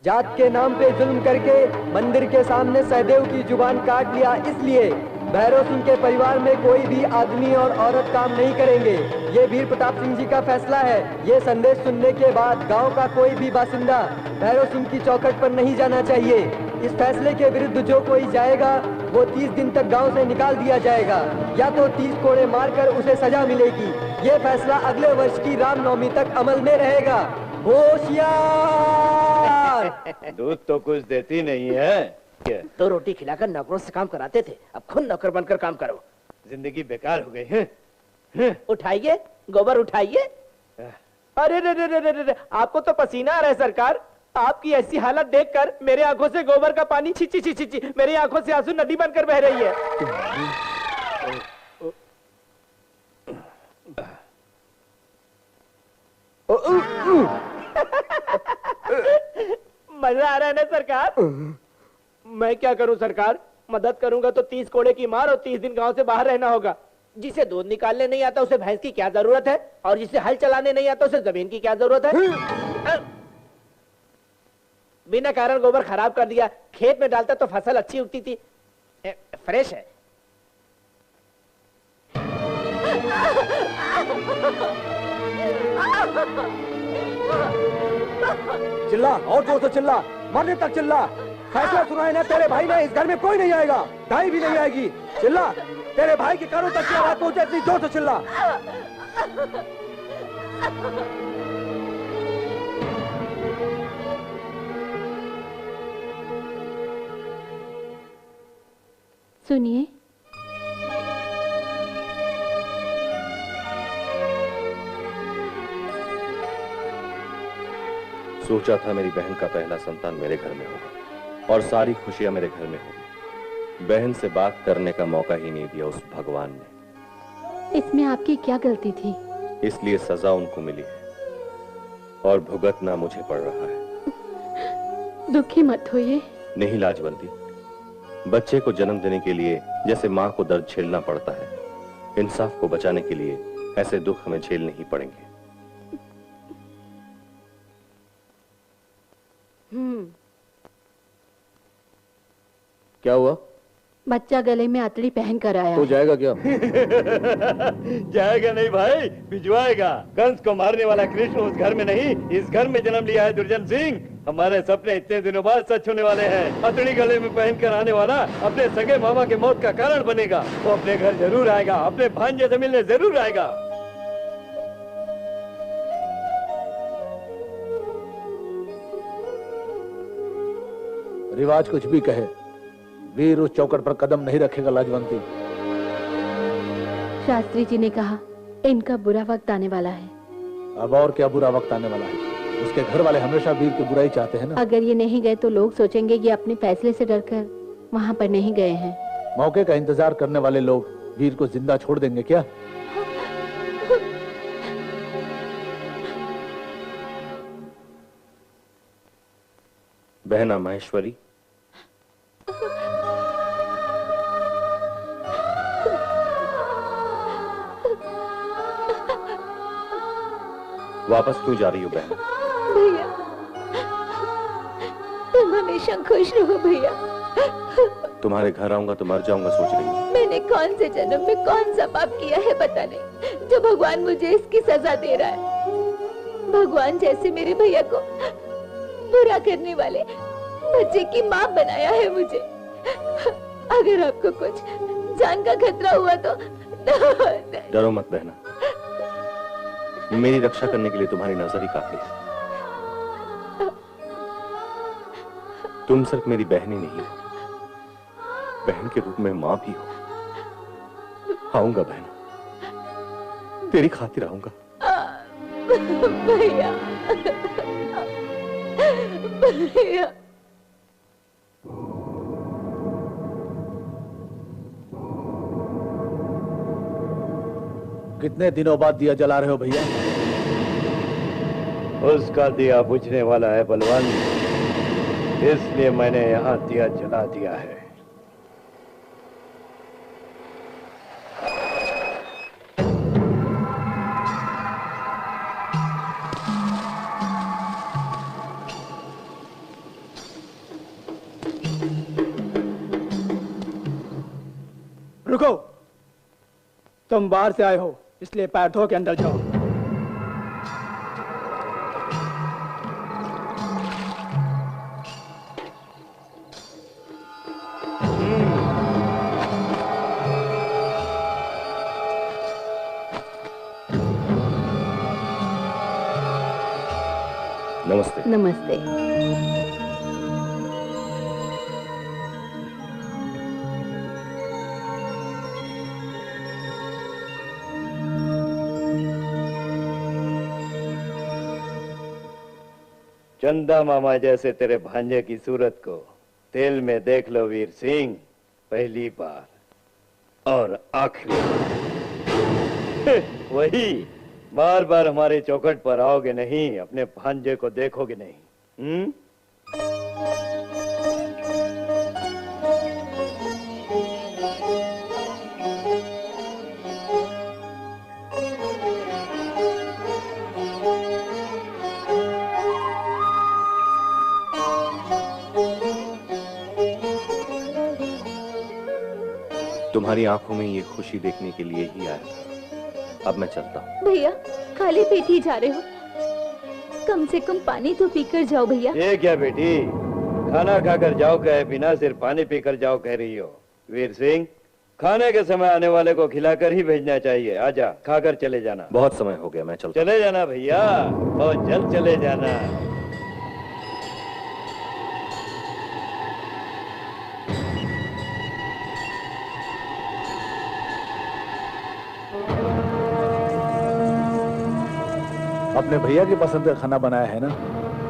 जात के नाम पे जुल्म करके मंदिर के सामने सहदेव की जुबान काट लिया, इसलिए भैरव सिंह के परिवार में कोई भी आदमी और औरत काम नहीं करेंगे। ये वीर प्रताप सिंह जी का फैसला है। ये संदेश सुनने के बाद गांव का कोई भी बासिंदा भैरव सिंह की चौखट पर नहीं जाना चाहिए। इस फैसले के विरुद्ध जो कोई जाएगा वो 30 दिन तक गांव से निकाल दिया जाएगा, या तो 30 कोड़े मारकर उसे सजा मिलेगी। ये फैसला अगले वर्ष की रामनवमी तक अमल में रहेगा। होशियार! दूध तो कुछ देती नहीं है। 2 रोटी खिलाकर नौकरों से काम कराते थे, अब खुद नौकर बनकर काम करो। जिंदगी बेकार हो गई है। उठाइए, गोबर उठाइए। अरे रे रे रे रे रे, आपको तो पसीना आ रहा है सरकार। आपकी ऐसी हालत देखकर मेरे आंखों से गोबर का पानी छिची छिची छिची, मेरी आंखों से आंसू नदी बनकर बह रही है। मजा आ रहा है ना सरकार? मैं क्या करूं सरकार? मदद करूंगा तो 30 कोड़े की मार और 30 दिन गांव से बाहर रहना होगा। जिसे दूध निकालने नहीं आता उसे भैंस की क्या जरूरत है, और जिसे हल चलाने नहीं आता उसे जमीन की क्या जरूरत है? बिना कारण गोबर खराब कर दिया। खेत में डालता तो फसल अच्छी उगती थी। फ्रेश है। चिल्ला, और जोर से चिल्ला, मरने तक चिल्ला। फैसला सुना है ना तेरे भाई ने, इस घर में कोई नहीं आएगा, दाई भी नहीं आएगी। चिल्ला, तेरे भाई के कानों तक की आवाज पहुंचे, इतनी जोर से चिल्ला। सुनिए, सोचा था मेरी बहन का पहला संतान मेरे घर में होगा और सारी खुशियां मेरे घर में होगी। बहन से बात करने का मौका ही नहीं दिया उस भगवान ने। इसमें आपकी क्या गलती थी? इसलिए सजा उनको मिली है और भुगतना मुझे पड़ रहा है। दुखी मत होइए। नहीं लाजवंती, बच्चे को जन्म देने के लिए जैसे माँ को दर्द झेलना पड़ता है, इंसाफ को बचाने के लिए ऐसे दुख हमें झेलने ही पड़ेंगे। क्या हुआ? बच्चा गले में अतड़ी पहन कर आया। तो जाएगा क्या? जाएगा नहीं भाई, भिजवाएगा। कंस को मारने वाला कृष्ण उस घर में नहीं, इस घर में जन्म लिया है दुर्जन सिंह। हमारे सपने इतने दिनों बाद सच होने वाले हैं। अतड़ी गले में पहन कर आने वाला अपने सगे मामा के मौत का कारण बनेगा। वो अपने घर जरूर आएगा, अपने भांजे से मिलने जरूर आएगा। रिवाज कुछ भी कहे, वीर उस चौकट पर कदम नहीं रखेगा लाजवंती। शास्त्री जी ने कहा इनका बुरा वक्त आने वाला है। अब और क्या बुरा वक्त आने वाला है? उसके घर वाले हमेशा वीर की बुराई चाहते हैं ना। अगर ये नहीं गए तो लोग सोचेंगे कि अपने फैसले से डरकर वहाँ पर नहीं गए हैं। मौके का इंतजार करने वाले लोग वीर को जिंदा छोड़ देंगे क्या? बहना महेश्वरी, वापस क्यों जा रही हो बहन? भैया, तुम हमेशा खुश रहो भैया। तुम्हारे घर आऊंगा तो मर जाऊंगा सोच रही हूँ। मैंने कौन से जन्म में कौन सा पाप किया है पता नहीं, जो भगवान मुझे इसकी सजा दे रहा है। भगवान जैसे मेरे भैया को बुरा करने वाले बच्चे की माँ बनाया है मुझे। अगर आपको कुछ जान का खतरा हुआ तो डरो मत बहना, मेरी रक्षा करने के लिए तुम्हारी नजर ही काफी है। तुम सिर्फ मेरी बहन ही नहीं हो, बहन के रूप में मां भी हो। आऊंगा बहन, तेरी खातिर आऊंगा। भैया, भैया। कितने दिनों बाद दिया जला रहे हो भैया? उसका दिया बुझने वाला है बलवान, इसलिए मैंने यहाँ दिया जला दिया है। रुको, तुम बाहर से आए हो इसलिए पैर धो के अंदर जाओ। नमस्ते। नमस्ते। चंदा मामा जैसे तेरे भांजे की सूरत को तेल में देख लो वीर सिंह, पहली बार और आखिरी बार। वही बार बार हमारे चौखट पर आओगे नहीं, अपने भांजे को देखोगे नहीं। तुम्हारी आंखों में ये खुशी देखने के लिए ही आया था। अब मैं चलता हूँ। भैया खाली पेट ही जा रहे हो, कम से कम पानी तो पीकर जाओ भैया। ये क्या बेटी, खाना खाकर जाओ कहे बिना सिर्फ पानी पीकर जाओ कह रही हो। वीर सिंह, खाने के समय आने वाले को खिलाकर ही भेजना चाहिए। आजा, खाकर चले जाना। बहुत समय हो गया, मैं चलता। चले जाना भैया, बहुत जल्द चले जाना। अपने भैया की पसंद का खाना बनाया है ना,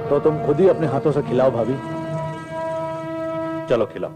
तो तुम खुद ही अपने हाथों से खिलाओ भाभी। चलो खिलाओ।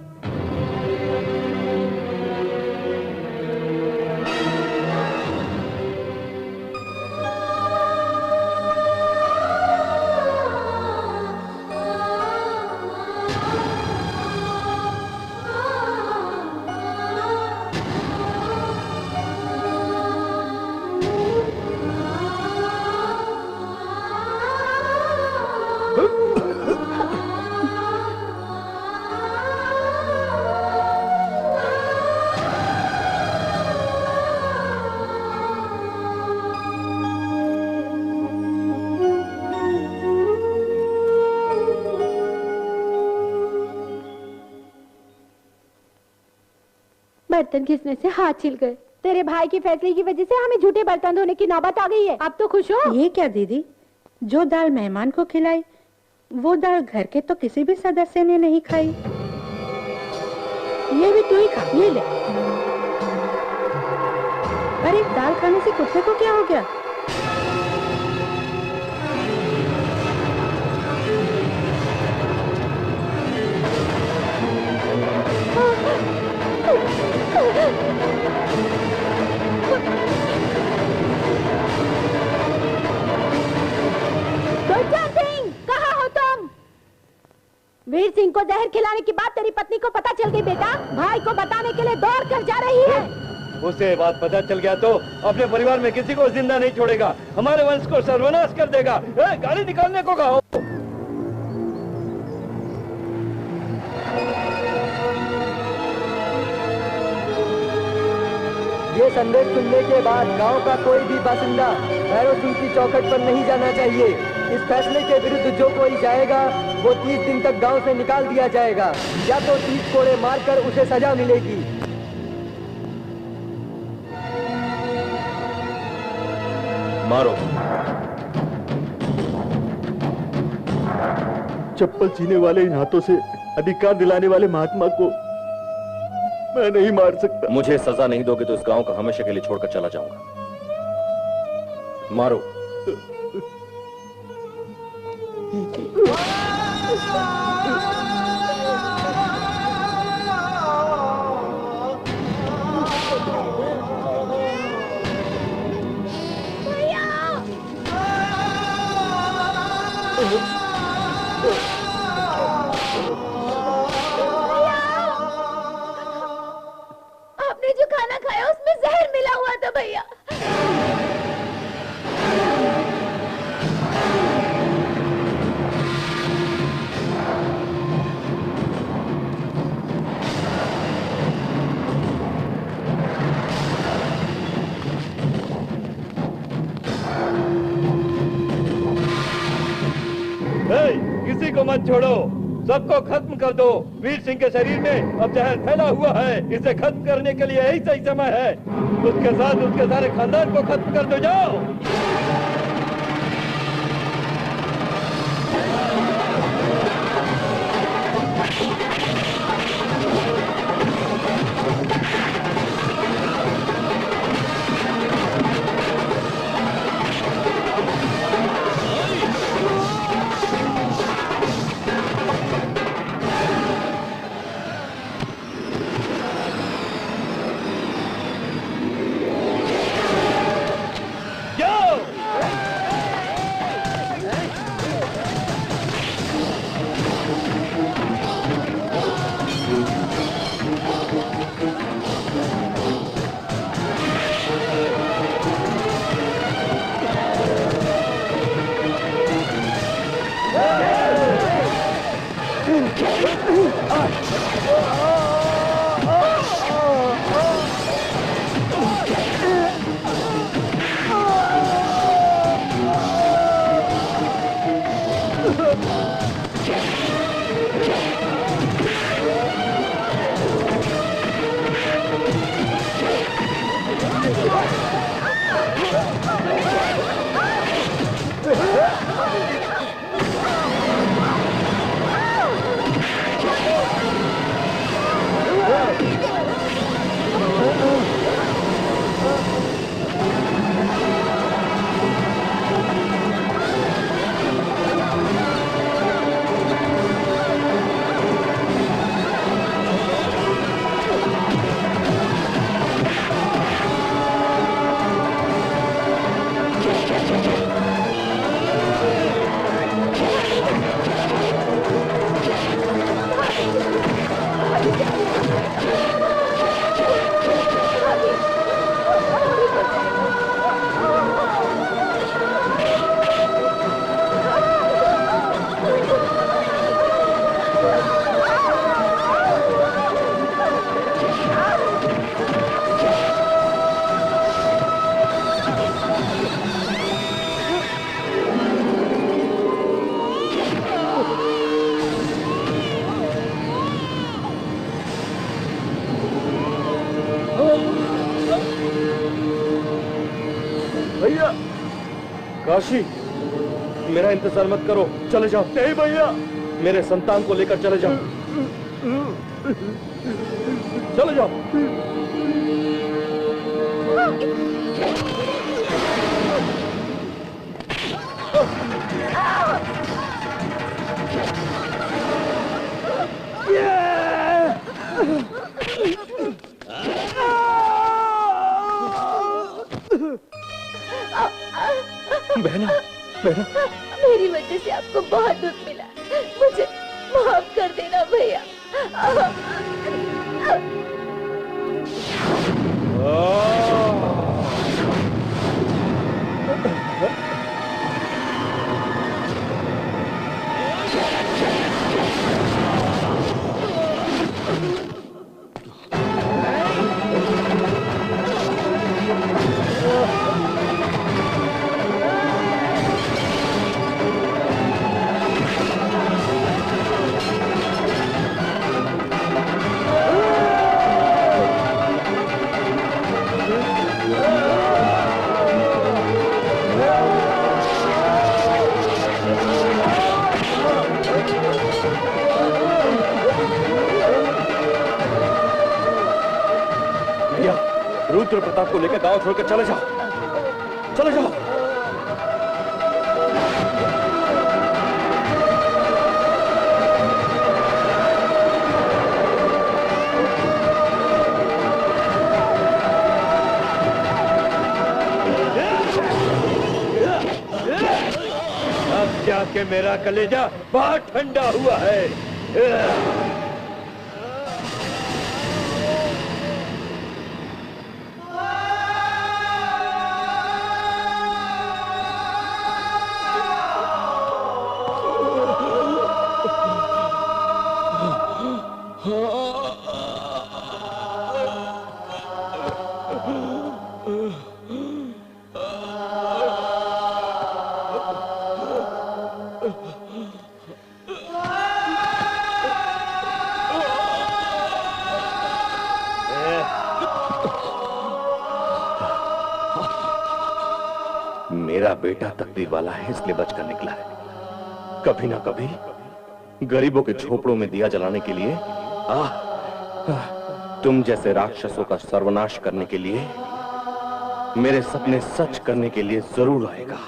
बर्तन घिसने से हाथ छिल गए। तेरे भाई के फैसले की वजह से हमें झूठे बर्तन धोने की नौबत आ गई है। अब तो खुश हो? ये क्या दीदी, जो दाल मेहमान को खिलाई वो दाल घर के तो किसी भी सदस्य ने नहीं खाई। ये भी तू ही खा, ये ले। अरे दाल खाने से कुत्ते को क्या हो गया? वीर सिंह को जहर खिलाने की बात तेरी पत्नी को पता चल गई बेटा। भाई को बताने के लिए दौड़ कर जा रही है। उसे बात पता चल गया तो अपने परिवार में किसी को जिंदा नहीं छोड़ेगा, हमारे वंश को सर्वनाश कर देगा। गाड़ी निकालने को कहो। ये संदेश सुनने के बाद गांव का कोई भी बासिंदा भैरव सिंह की चौखट पर नहीं जाना चाहिए। इस फैसले के विरुद्ध जो कोई जाएगा वो 30 दिन तक गांव से निकाल दिया जाएगा, या तो 30 कोड़े मारकर उसे सजा मिलेगी। मारो। चप्पल छीने वाले इन हाथों से अधिकार दिलाने वाले महात्मा को मैं नहीं मार सकता। मुझे सजा नहीं दोगे तो इस गांव को हमेशा के लिए छोड़कर चला जाऊंगा। मारो। आपने जो खाना खाया उसमें जहर मिला हुआ था भैया। मत छोड़ो, सबको खत्म कर दो। वीर सिंह के शरीर में अब जहर फैला हुआ है, इसे खत्म करने के लिए यही सही समय है। उसके साथ उसके सारे खानदान को खत्म कर दो, जाओ। काशी, मेरा इंतजार मत करो, चले जाओ। नहीं भैया, मेरे संतान को लेकर चले जाओ, चले जाओ। बहना, बहना, मेरी वजह से आपको बहुत दुख मिला, मुझे माफ कर देना भैया। रुद्र प्रताप को लेकर गांव छोड़कर चले जाओ, चले जाओ। अब जाके मेरा कलेजा बहुत ठंडा हुआ है। मेरा बेटा तकदीर वाला है, इसलिए बचकर निकला है। कभी ना कभी गरीबों के झोपड़ों में दिया जलाने के लिए तुम जैसे राक्षसों का सर्वनाश करने के लिए, मेरे सपने सच करने के लिए जरूर आएगा।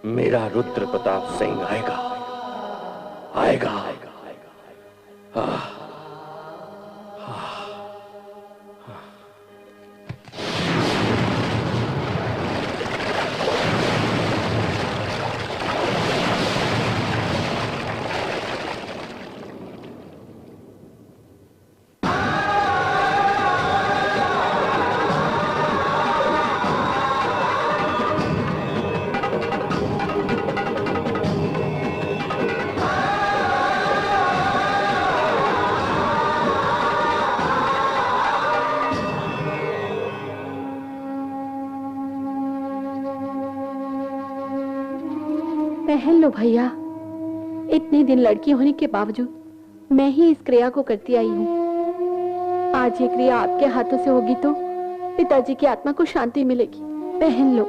मेरा रुद्र प्रताप सिंह आएगा, आएगा, आएगा। पहन लो भैया। इतने दिन लड़की होने के बावजूद मैं ही इस क्रिया को करती आई हूँ। आज ये क्रिया आपके हाथों से होगी तो पिताजी की आत्मा को शांति मिलेगी। पहन लो।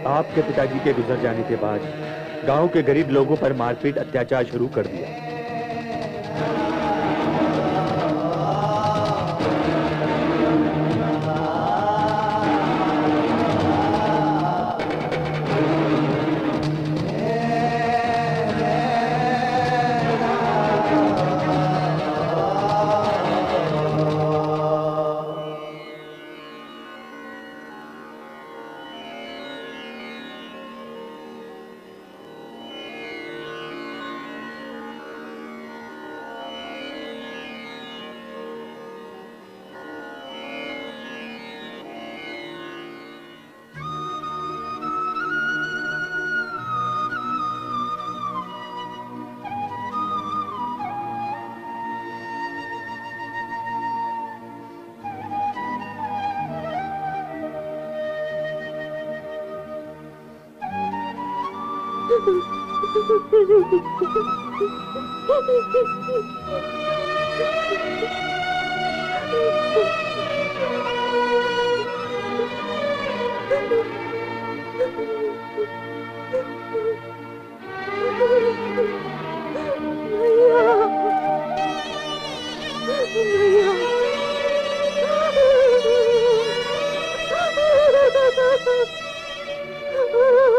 आपके पिताजी के गुजर जाने के बाद गांव के गरीब लोगों पर मारपीट अत्याचार शुरू कर दिया।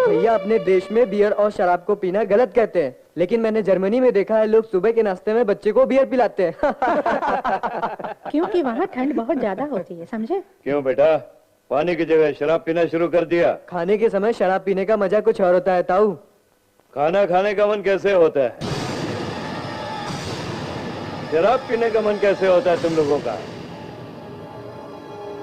भैया, अपने देश में बियर और शराब को पीना गलत कहते हैं, लेकिन मैंने जर्मनी में देखा है लोग सुबह के नाश्ते में बच्चे को बियर पिलाते हैं। क्योंकि वहाँ ठंड बहुत ज्यादा होती है, समझे? क्यों बेटा, पानी की जगह शराब पीना शुरू कर दिया? खाने के समय शराब पीने का मजा कुछ और होता है ताऊ। खाना खाने का मन कैसे होता है? शराब पीने का मन कैसे होता है तुम लोगों का?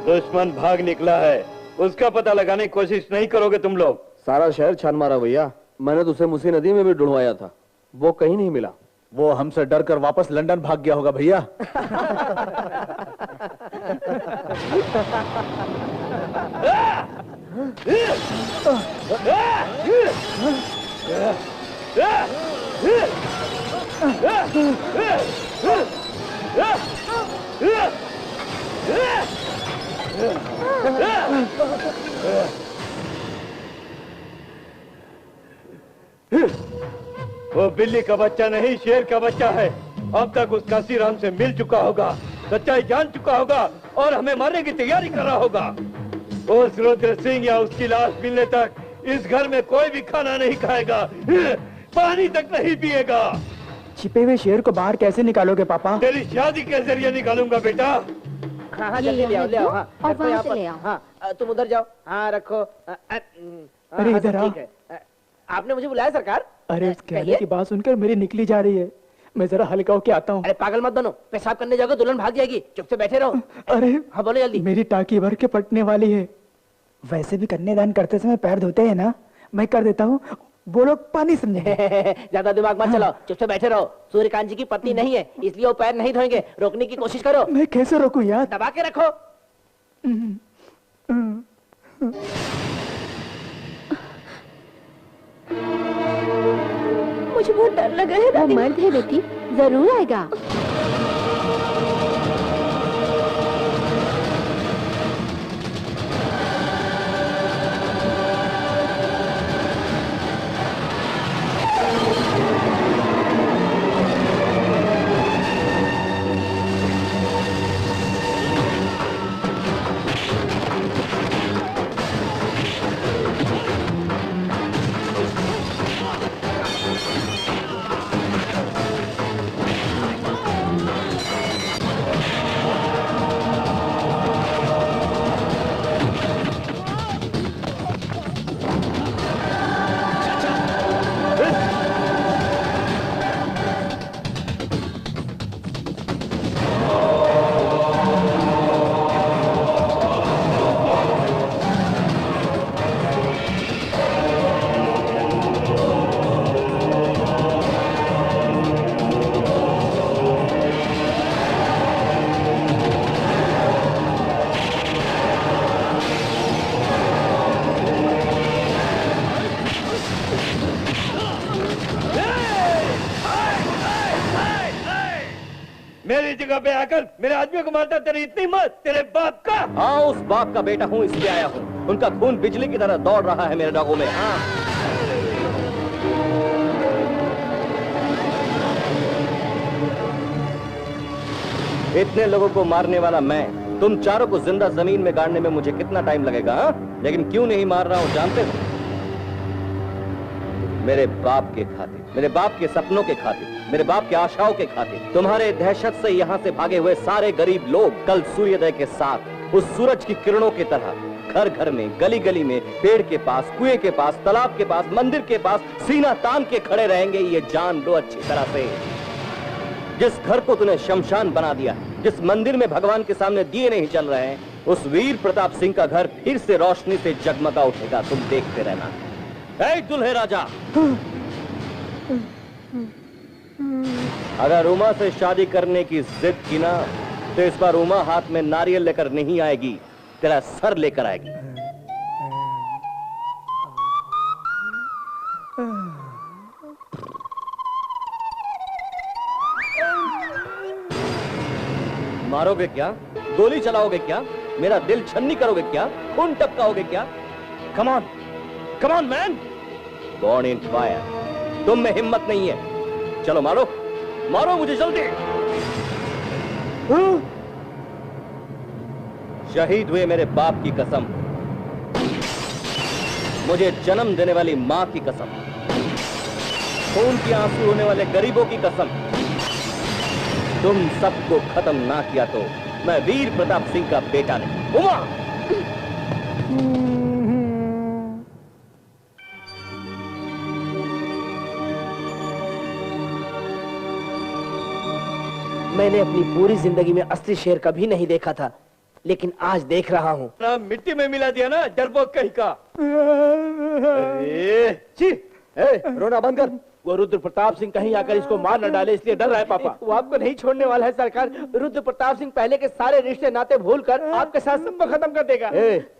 दुश्मन भाग निकला है, उसका पता लगाने की कोशिश नहीं करोगे तुम लोग? सारा शहर छान मारा भैया। मैंने तो उसे मूसी नदी में भी ढूंढवाया था, वो कहीं नहीं मिला। वो हमसे डर कर वापस लंदन भाग गया होगा भैया। वो बिल्ली का बच्चा नहीं, शेर का बच्चा है। अब तक उस काशीराम से मिल चुका होगा, सच्चाई जान चुका होगा और हमें मारने की तैयारी कर रहा होगा। उस रुद्र सिंह या उसकी लाश मिलने तक इस घर में कोई भी खाना नहीं खाएगा, पानी तक नहीं पिएगा। छिपे हुए शेर को बाहर कैसे निकालोगे पापा? तेरी शादी के जरिए निकालूंगा बेटा। हाँ जल्दी ले आओ, ले आओ। हाँ, और वहाँ से ले आओ। हाँ, तुम उधर जाओ। हाँ रखो। अरे इधर आओ। ठीक है। आपने मुझे बुलाया सरकार? अरे उस कहने की बात सुनकर मेरी निकली जा रही है, मैं जरा हल्का होके आता हूँ। अरे पागल मत बनो, पेशाब करने जाओगे दुल्हन भाग जाएगी, चुप से बैठे रहो। अरे हाँ बोलो जल्दी। मेरी टाकी भर के पटने वाली है। वैसे भी कन्यादान करते समय पैर धोते हैं ना, मैं कर देता हूँ, वो लोग पानी समझे। ज्यादा दिमाग मत चलाओ, चुप से बैठे रहो। सूर्यकांत जी की पत्नी नहीं है, इसलिए वो पैर नहीं धोएंगे। रोकने की कोशिश करो। मैं कैसे रोकूं यार? दबा के रखो। बहुत डर लगा है। वो मर्द है बेटी, जरूर आएगा। मेरी जगह पे आकर मेरे आदमी को मारता, तेरी इतनी हिम्मत, तेरे बाप का? हाँ, उस बाप का बेटा हूँ, इसलिए आया हूँ। उनका खून बिजली की तरह दौड़ रहा है मेरे रगों में। हाँ। इतने लोगों को मारने वाला मैं, तुम चारों को जिंदा जमीन में गाड़ने में मुझे कितना टाइम लगेगा? हाँ? लेकिन क्यों नहीं मार रहा हूँ जानते हो? मेरे बाप के खातिर, मेरे बाप के सपनों के खातिर, मेरे बाप के आशाओं के खातिर। तुम्हारे दहशत से यहाँ से भागे हुए सारे गरीब लोग कल सूर्योदय के साथ उस सूरज की किरणों की तरह घर घर में, गली गली में, पेड़ के पास, कुएं के पास, तालाब के पास, मंदिर के पास सीना तान के खड़े रहेंगे। ये जान लो अच्छी तरह से, जिस घर को तूने शमशान बना दिया, जिस मंदिर में भगवान के सामने दिए नहीं चल रहे हैं, उस वीर प्रताप सिंह का घर फिर से रोशनी से जगमगा उठेगा। तुम देखते रहना। ऐ दुल्हे राजा, अगर उमा से शादी करने की जिद की ना, तो इस बार उमा हाथ में नारियल लेकर नहीं आएगी, तेरा सर लेकर आएगी। मारोगे क्या? गोली चलाओगे क्या? मेरा दिल छन्नी करोगे क्या? खून टपकाओगे क्या? कम on, come on man. Born in fire. तुम में हिम्मत नहीं है। चलो मारो, मारो मुझे जल्दी। शहीद हुए मेरे बाप की कसम, मुझे जन्म देने वाली मां की कसम, खून के आंसू होने वाले गरीबों की कसम, तुम सबको खत्म ना किया तो मैं वीर प्रताप सिंह का बेटा नहीं। उमा! मैंने अपनी पूरी जिंदगी में असली शेर कभी नहीं देखा था, लेकिन आज देख रहा हूँ। मिट्टी में मिला दिया ना डरपोक कहीं का। रोना बंद कर। वो रुद्र प्रताप सिंह कहीं आकर इसको मार न डाले, इसलिए डर रहा है पापा। वो आपको नहीं छोड़ने वाला है सरकार। रुद्र प्रताप सिंह पहले के सारे रिश्ते नाते भूलकर आपके साथ सबको खत्म कर देगा।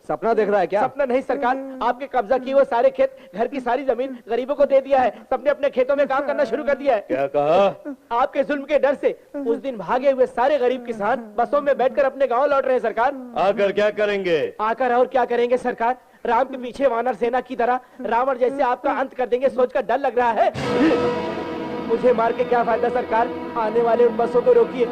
सपना देख रहा है क्या? सपना नहीं सरकार, आपके कब्जा किए वो सारे खेत, घर की सारी जमीन गरीबों को दे दिया है। सबने अपने खेतों में काम करना शुरू कर दिया है। क्या कहा? आपके जुल्म के डर से उस दिन भागे हुए सारे गरीब किसान बसों में बैठकर अपने गाँव लौट रहे हैं सरकार। आकर क्या करेंगे? आकर और क्या करेंगे सरकार, राम के पीछे वानर सेना की तरह रावण जैसे आपका अंत कर देंगे, सोचकर डर लग रहा है। मुझे मार के क्या फायदा सरकार, आने वाले उन बसों को रोकिए।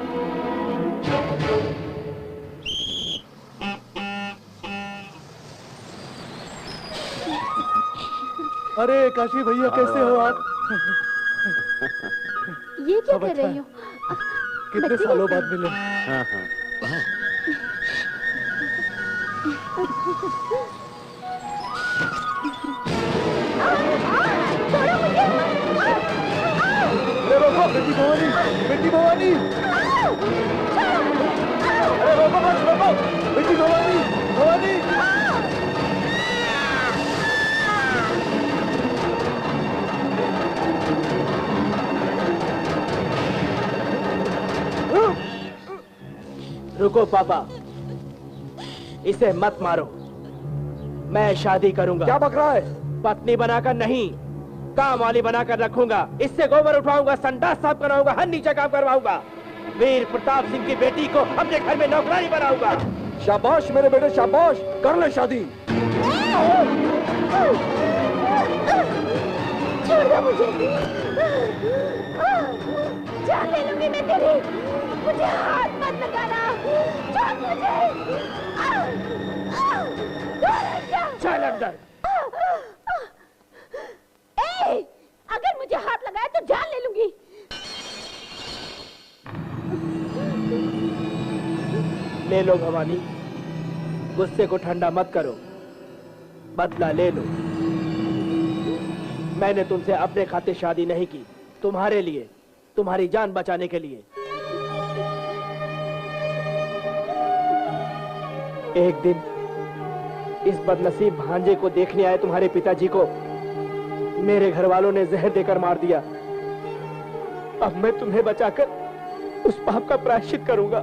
अरे काशी भैया कैसे हो आप? ये क्या कर रही हो? कितने सालों बाद मिले। हाँ हाँ। बेटी भवानी, बेटी भवानी, अरे रोको बस, रोको। बेटी भवानी, भवानी। रुको पापा, इसे मत मारो। मैं शादी करूंगा। क्या बक रहा है? पत्नी बनाकर नहीं, काम वाली बनाकर रखूंगा, इससे गोबर उठाऊंगा, संडास साफ कराऊंगा, हर नीचे काम करवाऊंगा। वीर प्रताप सिंह की बेटी को अपने घर में नौकरानी बनाऊंगा। शाबाश मेरे बेटे शाबाश, कर ले शादी। छोड़ दो मुझे, जान ले लूंगी मैं तेरी, मुझे हाथ मत लगाना, छोड़ मुझे। चल अंदर। अगर मुझे हाथ लगाया तो जान ले लूंगी। ले लो भवानी, गुस्से को ठंडा मत करो, बदला ले लो। मैंने तुमसे अपने खातिर शादी नहीं की, तुम्हारे लिए, तुम्हारी जान बचाने के लिए। एक दिन इस बदनसीब भांजे को देखने आए तुम्हारे पिताजी को मेरे घर वालों ने जहर देकर मार दिया। अब मैं तुम्हें बचाकर उस पाप का प्रायश्चित करूंगा।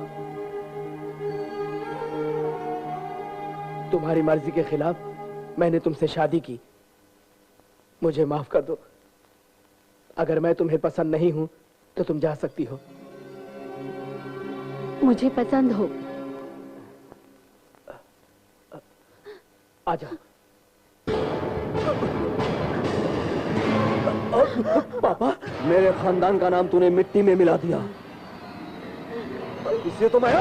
तुम्हारी मर्जी के खिलाफ मैंने तुमसे शादी की, मुझे माफ कर दो। अगर मैं तुम्हें पसंद नहीं हूं तो तुम जा सकती हो। मुझे पसंद हो। आजा। पापा, मेरे खानदान का नाम तूने मिट्टी में मिला दिया, इसलिए तो मैं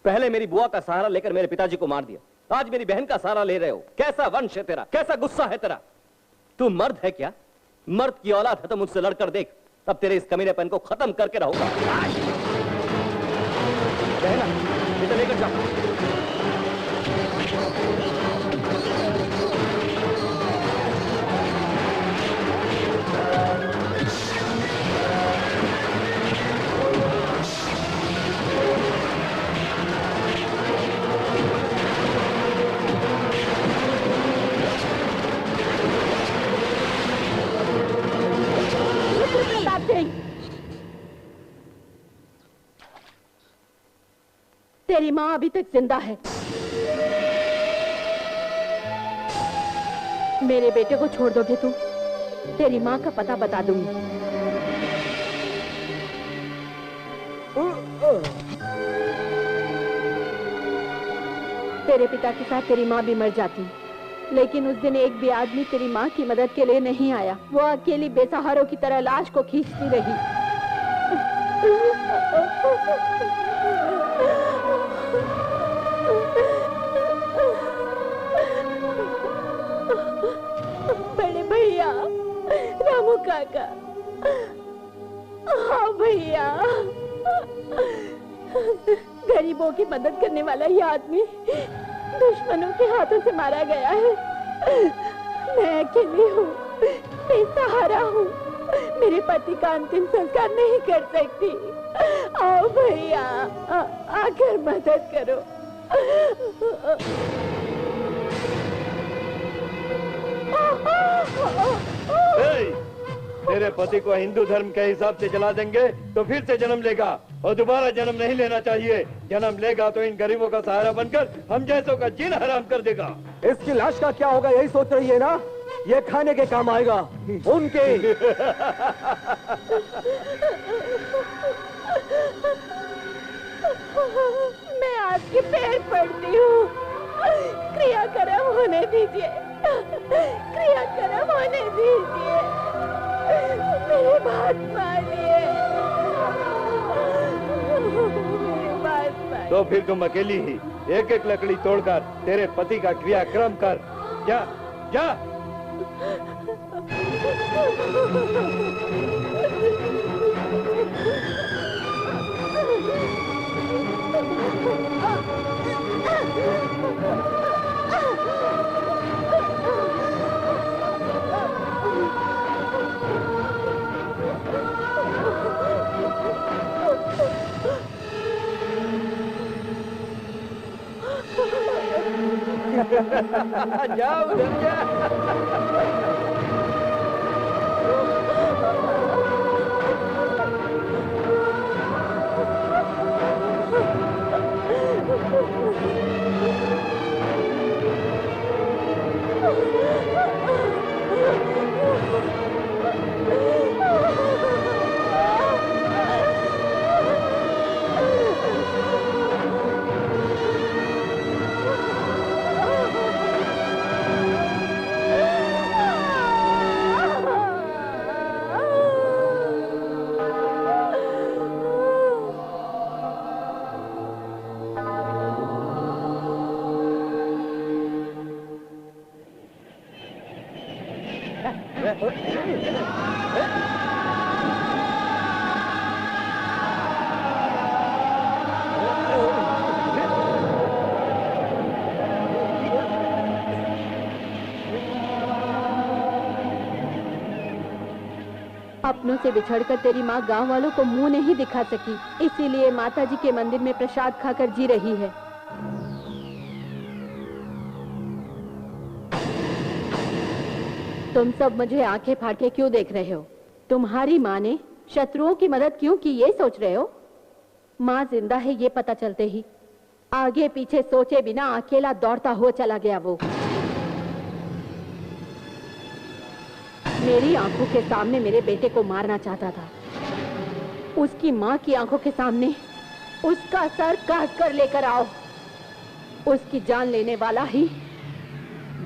पहले मेरी बुआ का सहारा लेकर मेरे पिताजी को मार दिया, आज मेरी बहन का सहारा ले रहे हो। कैसा वंश है तेरा, कैसा गुस्सा है तेरा। तू मर्द है क्या? मर्द की औलाद है तो मुझसे लड़कर देख, तब तेरे इस कमीनेपन को खत्म करके रहूंगा। बहना, इसे लेकर जा। तेरी माँ अभी तक जिंदा है। मेरे बेटे को छोड़ दोगे तुम, तेरी माँ का पता बता दूंगी। तेरे पिता के साथ तेरी माँ भी मर जाती, लेकिन उस दिन एक भी आदमी तेरी माँ की मदद के लिए नहीं आया। वो अकेली बेसहारों की तरह लाश को खींचती रही। बड़े भैया, रामू काका, हाँ भैया, गरीबों की मदद करने वाला ये आदमी दुश्मनों के हाथों से मारा गया है। मैं अकेली हूँ, बेसहारा हूँ, मेरे पति का अंतिम संस्कार नहीं कर सकती। आओ भैया, आकर मदद करो। तेरे पति को हिंदू धर्म के हिसाब से जला देंगे तो फिर से जन्म लेगा और दोबारा जन्म नहीं लेना चाहिए। जन्म लेगा तो इन गरीबों का सहारा बनकर हम जैसों का जीना हराम कर देगा। इसकी लाश का क्या होगा यही सोच रही है ना? ये खाने के काम आएगा उनके। मैं आपके पैर पड़ती हूँ, क्रियाक्रम होने दीजिए, क्रियाक्रम होने दीजिए, मेरी बात मानिए, मेरी बात मानिए। तो फिर तुम अकेली ही एक एक लकड़ी तोड़कर तेरे पति का क्रियाक्रम कर। जा जा। जाओ उधर जा। अपनों से बिछड़कर तेरी माँ गांव वालों को मुंह नहीं दिखा सकी, इसीलिए माता जी के मंदिर में प्रसाद खाकर जी रही है। तुम सब मुझे आंखें फाड़ के क्यों देख रहे हो? तुम्हारी माँ ने शत्रुओं की मदद क्यों की ये सोच रहे हो? माँ जिंदा है ये पता चलते ही आगे पीछे सोचे बिना अकेला दौड़ता हुआ चला गया वो। मेरी आंखों के सामने मेरे बेटे को मारना चाहता था। उसकी माँ की आंखों के सामने उसका सर काट कर लेकर आओ। उसकी जान लेने वाला ही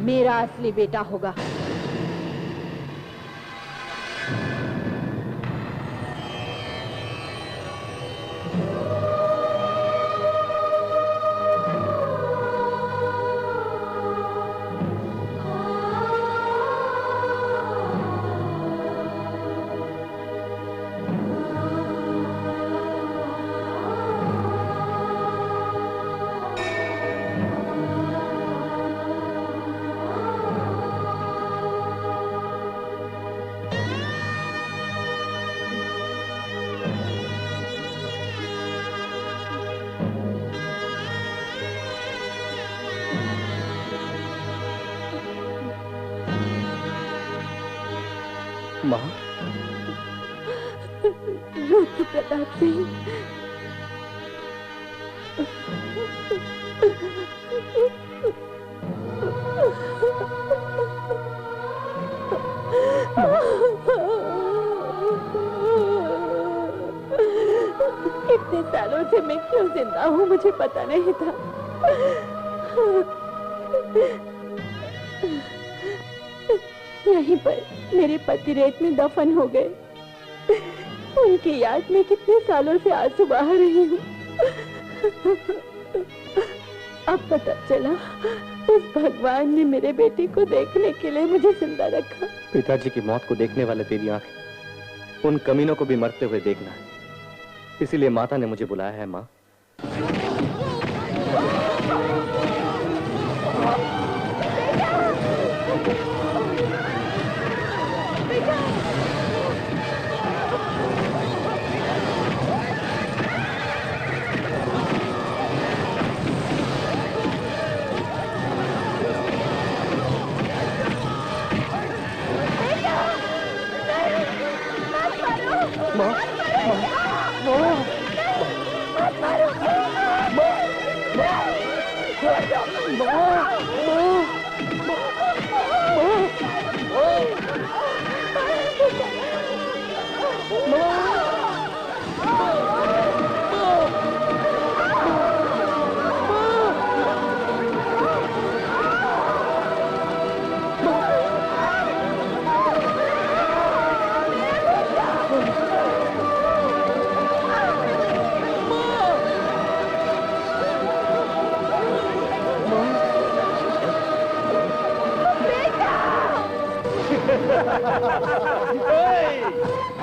मेरा असली बेटा होगा। माँ, रुद्र प्रताप सिंह, इतने सालों से मैं क्यों जिंदा हूँ मुझे पता नहीं था। यहीं पर मेरे पति रेत में दफन हो गए। उनकी याद में कितने सालों से आंसू बहा रही हूँ। अब पता चला उस भगवान ने मेरे बेटे को देखने के लिए मुझे जिंदा रखा। पिताजी की मौत को देखने वाले तेरी आंखें उन कमीनों को भी मरते हुए देखना है, इसीलिए माता ने मुझे बुलाया है। माँ,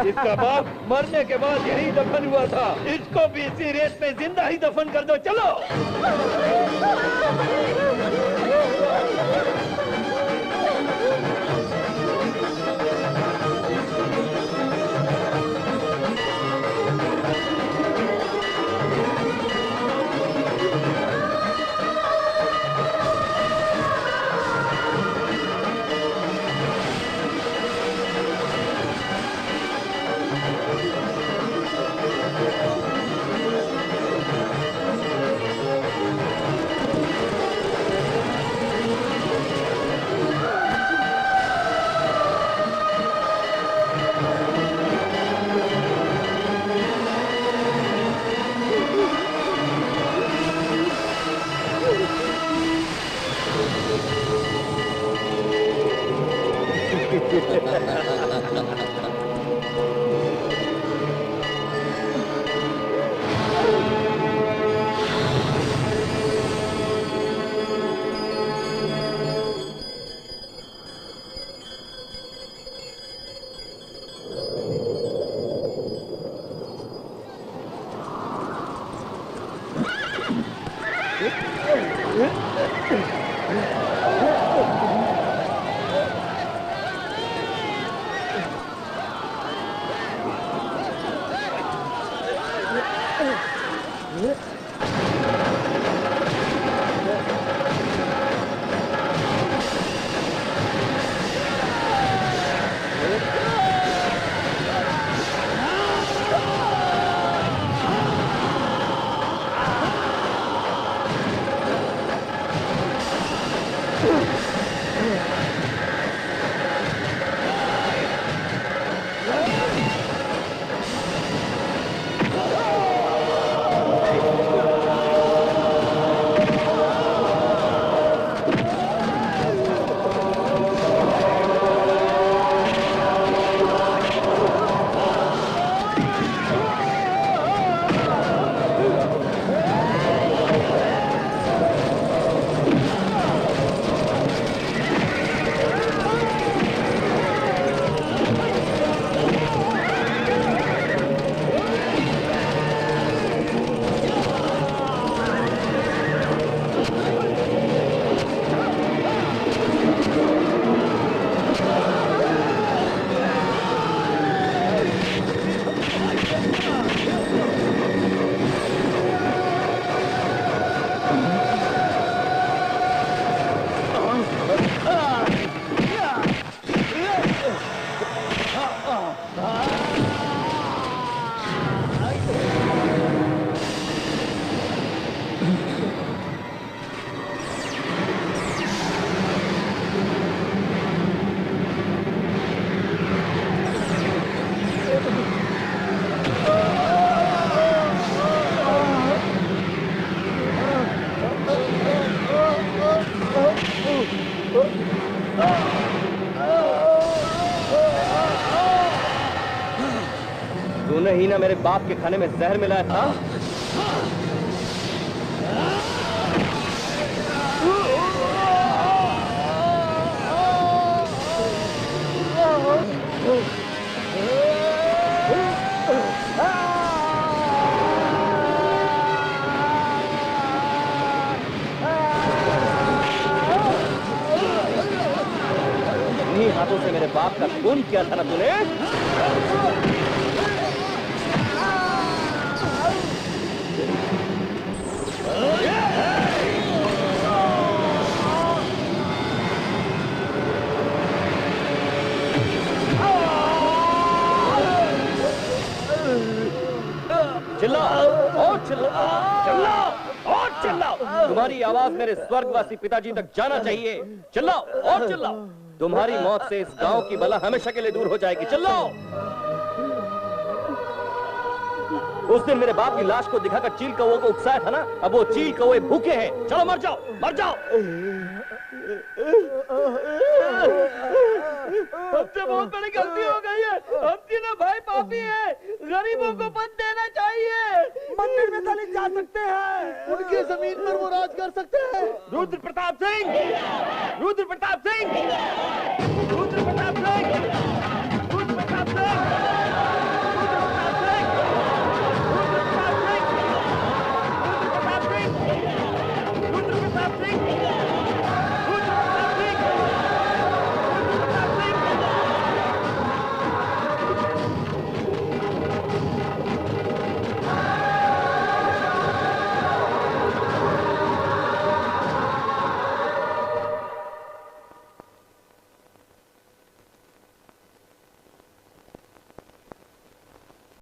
इसका बाप मरने के बाद यही दफन हुआ था। इसको भी इसी रेत में जिंदा ही दफन कर दो। चलो। तूने ही ना मेरे बाप के खाने में जहर मिलाया था। इन्हीं हाथों से मेरे बाप का खून किया था ना तूने। चिल्लाओ और चिल्लाओ, चिल्लाओ और चिल्लाओ। तुम्हारी आवाज मेरे स्वर्गवासी पिताजी तक जाना चाहिए। चिल्लाओ और चिल्लाओ। तुम्हारी मौत से इस गांव की बला हमेशा के लिए दूर हो जाएगी। चिल्लाओ। उस दिन मेरे बाप की लाश को दिखाकर चील कौओं को उकसाया था ना, अब वो चील कौए भूखे हैं। चलो मर जाओ, मर जाओ। हमसे बहुत बड़ी गलती हो गई है। हम तीनों भाई पापी हैं। गरीबों को मत देना चाहिए। मंदिर में दलित जा सकते हैं, उनकी जमीन पर वो राज कर सकते हैं। रुद्र प्रताप सिंह, रुद्र प्रताप सिंह, रुद्र प्रताप सिंह, रुद्र प्रताप सिंह।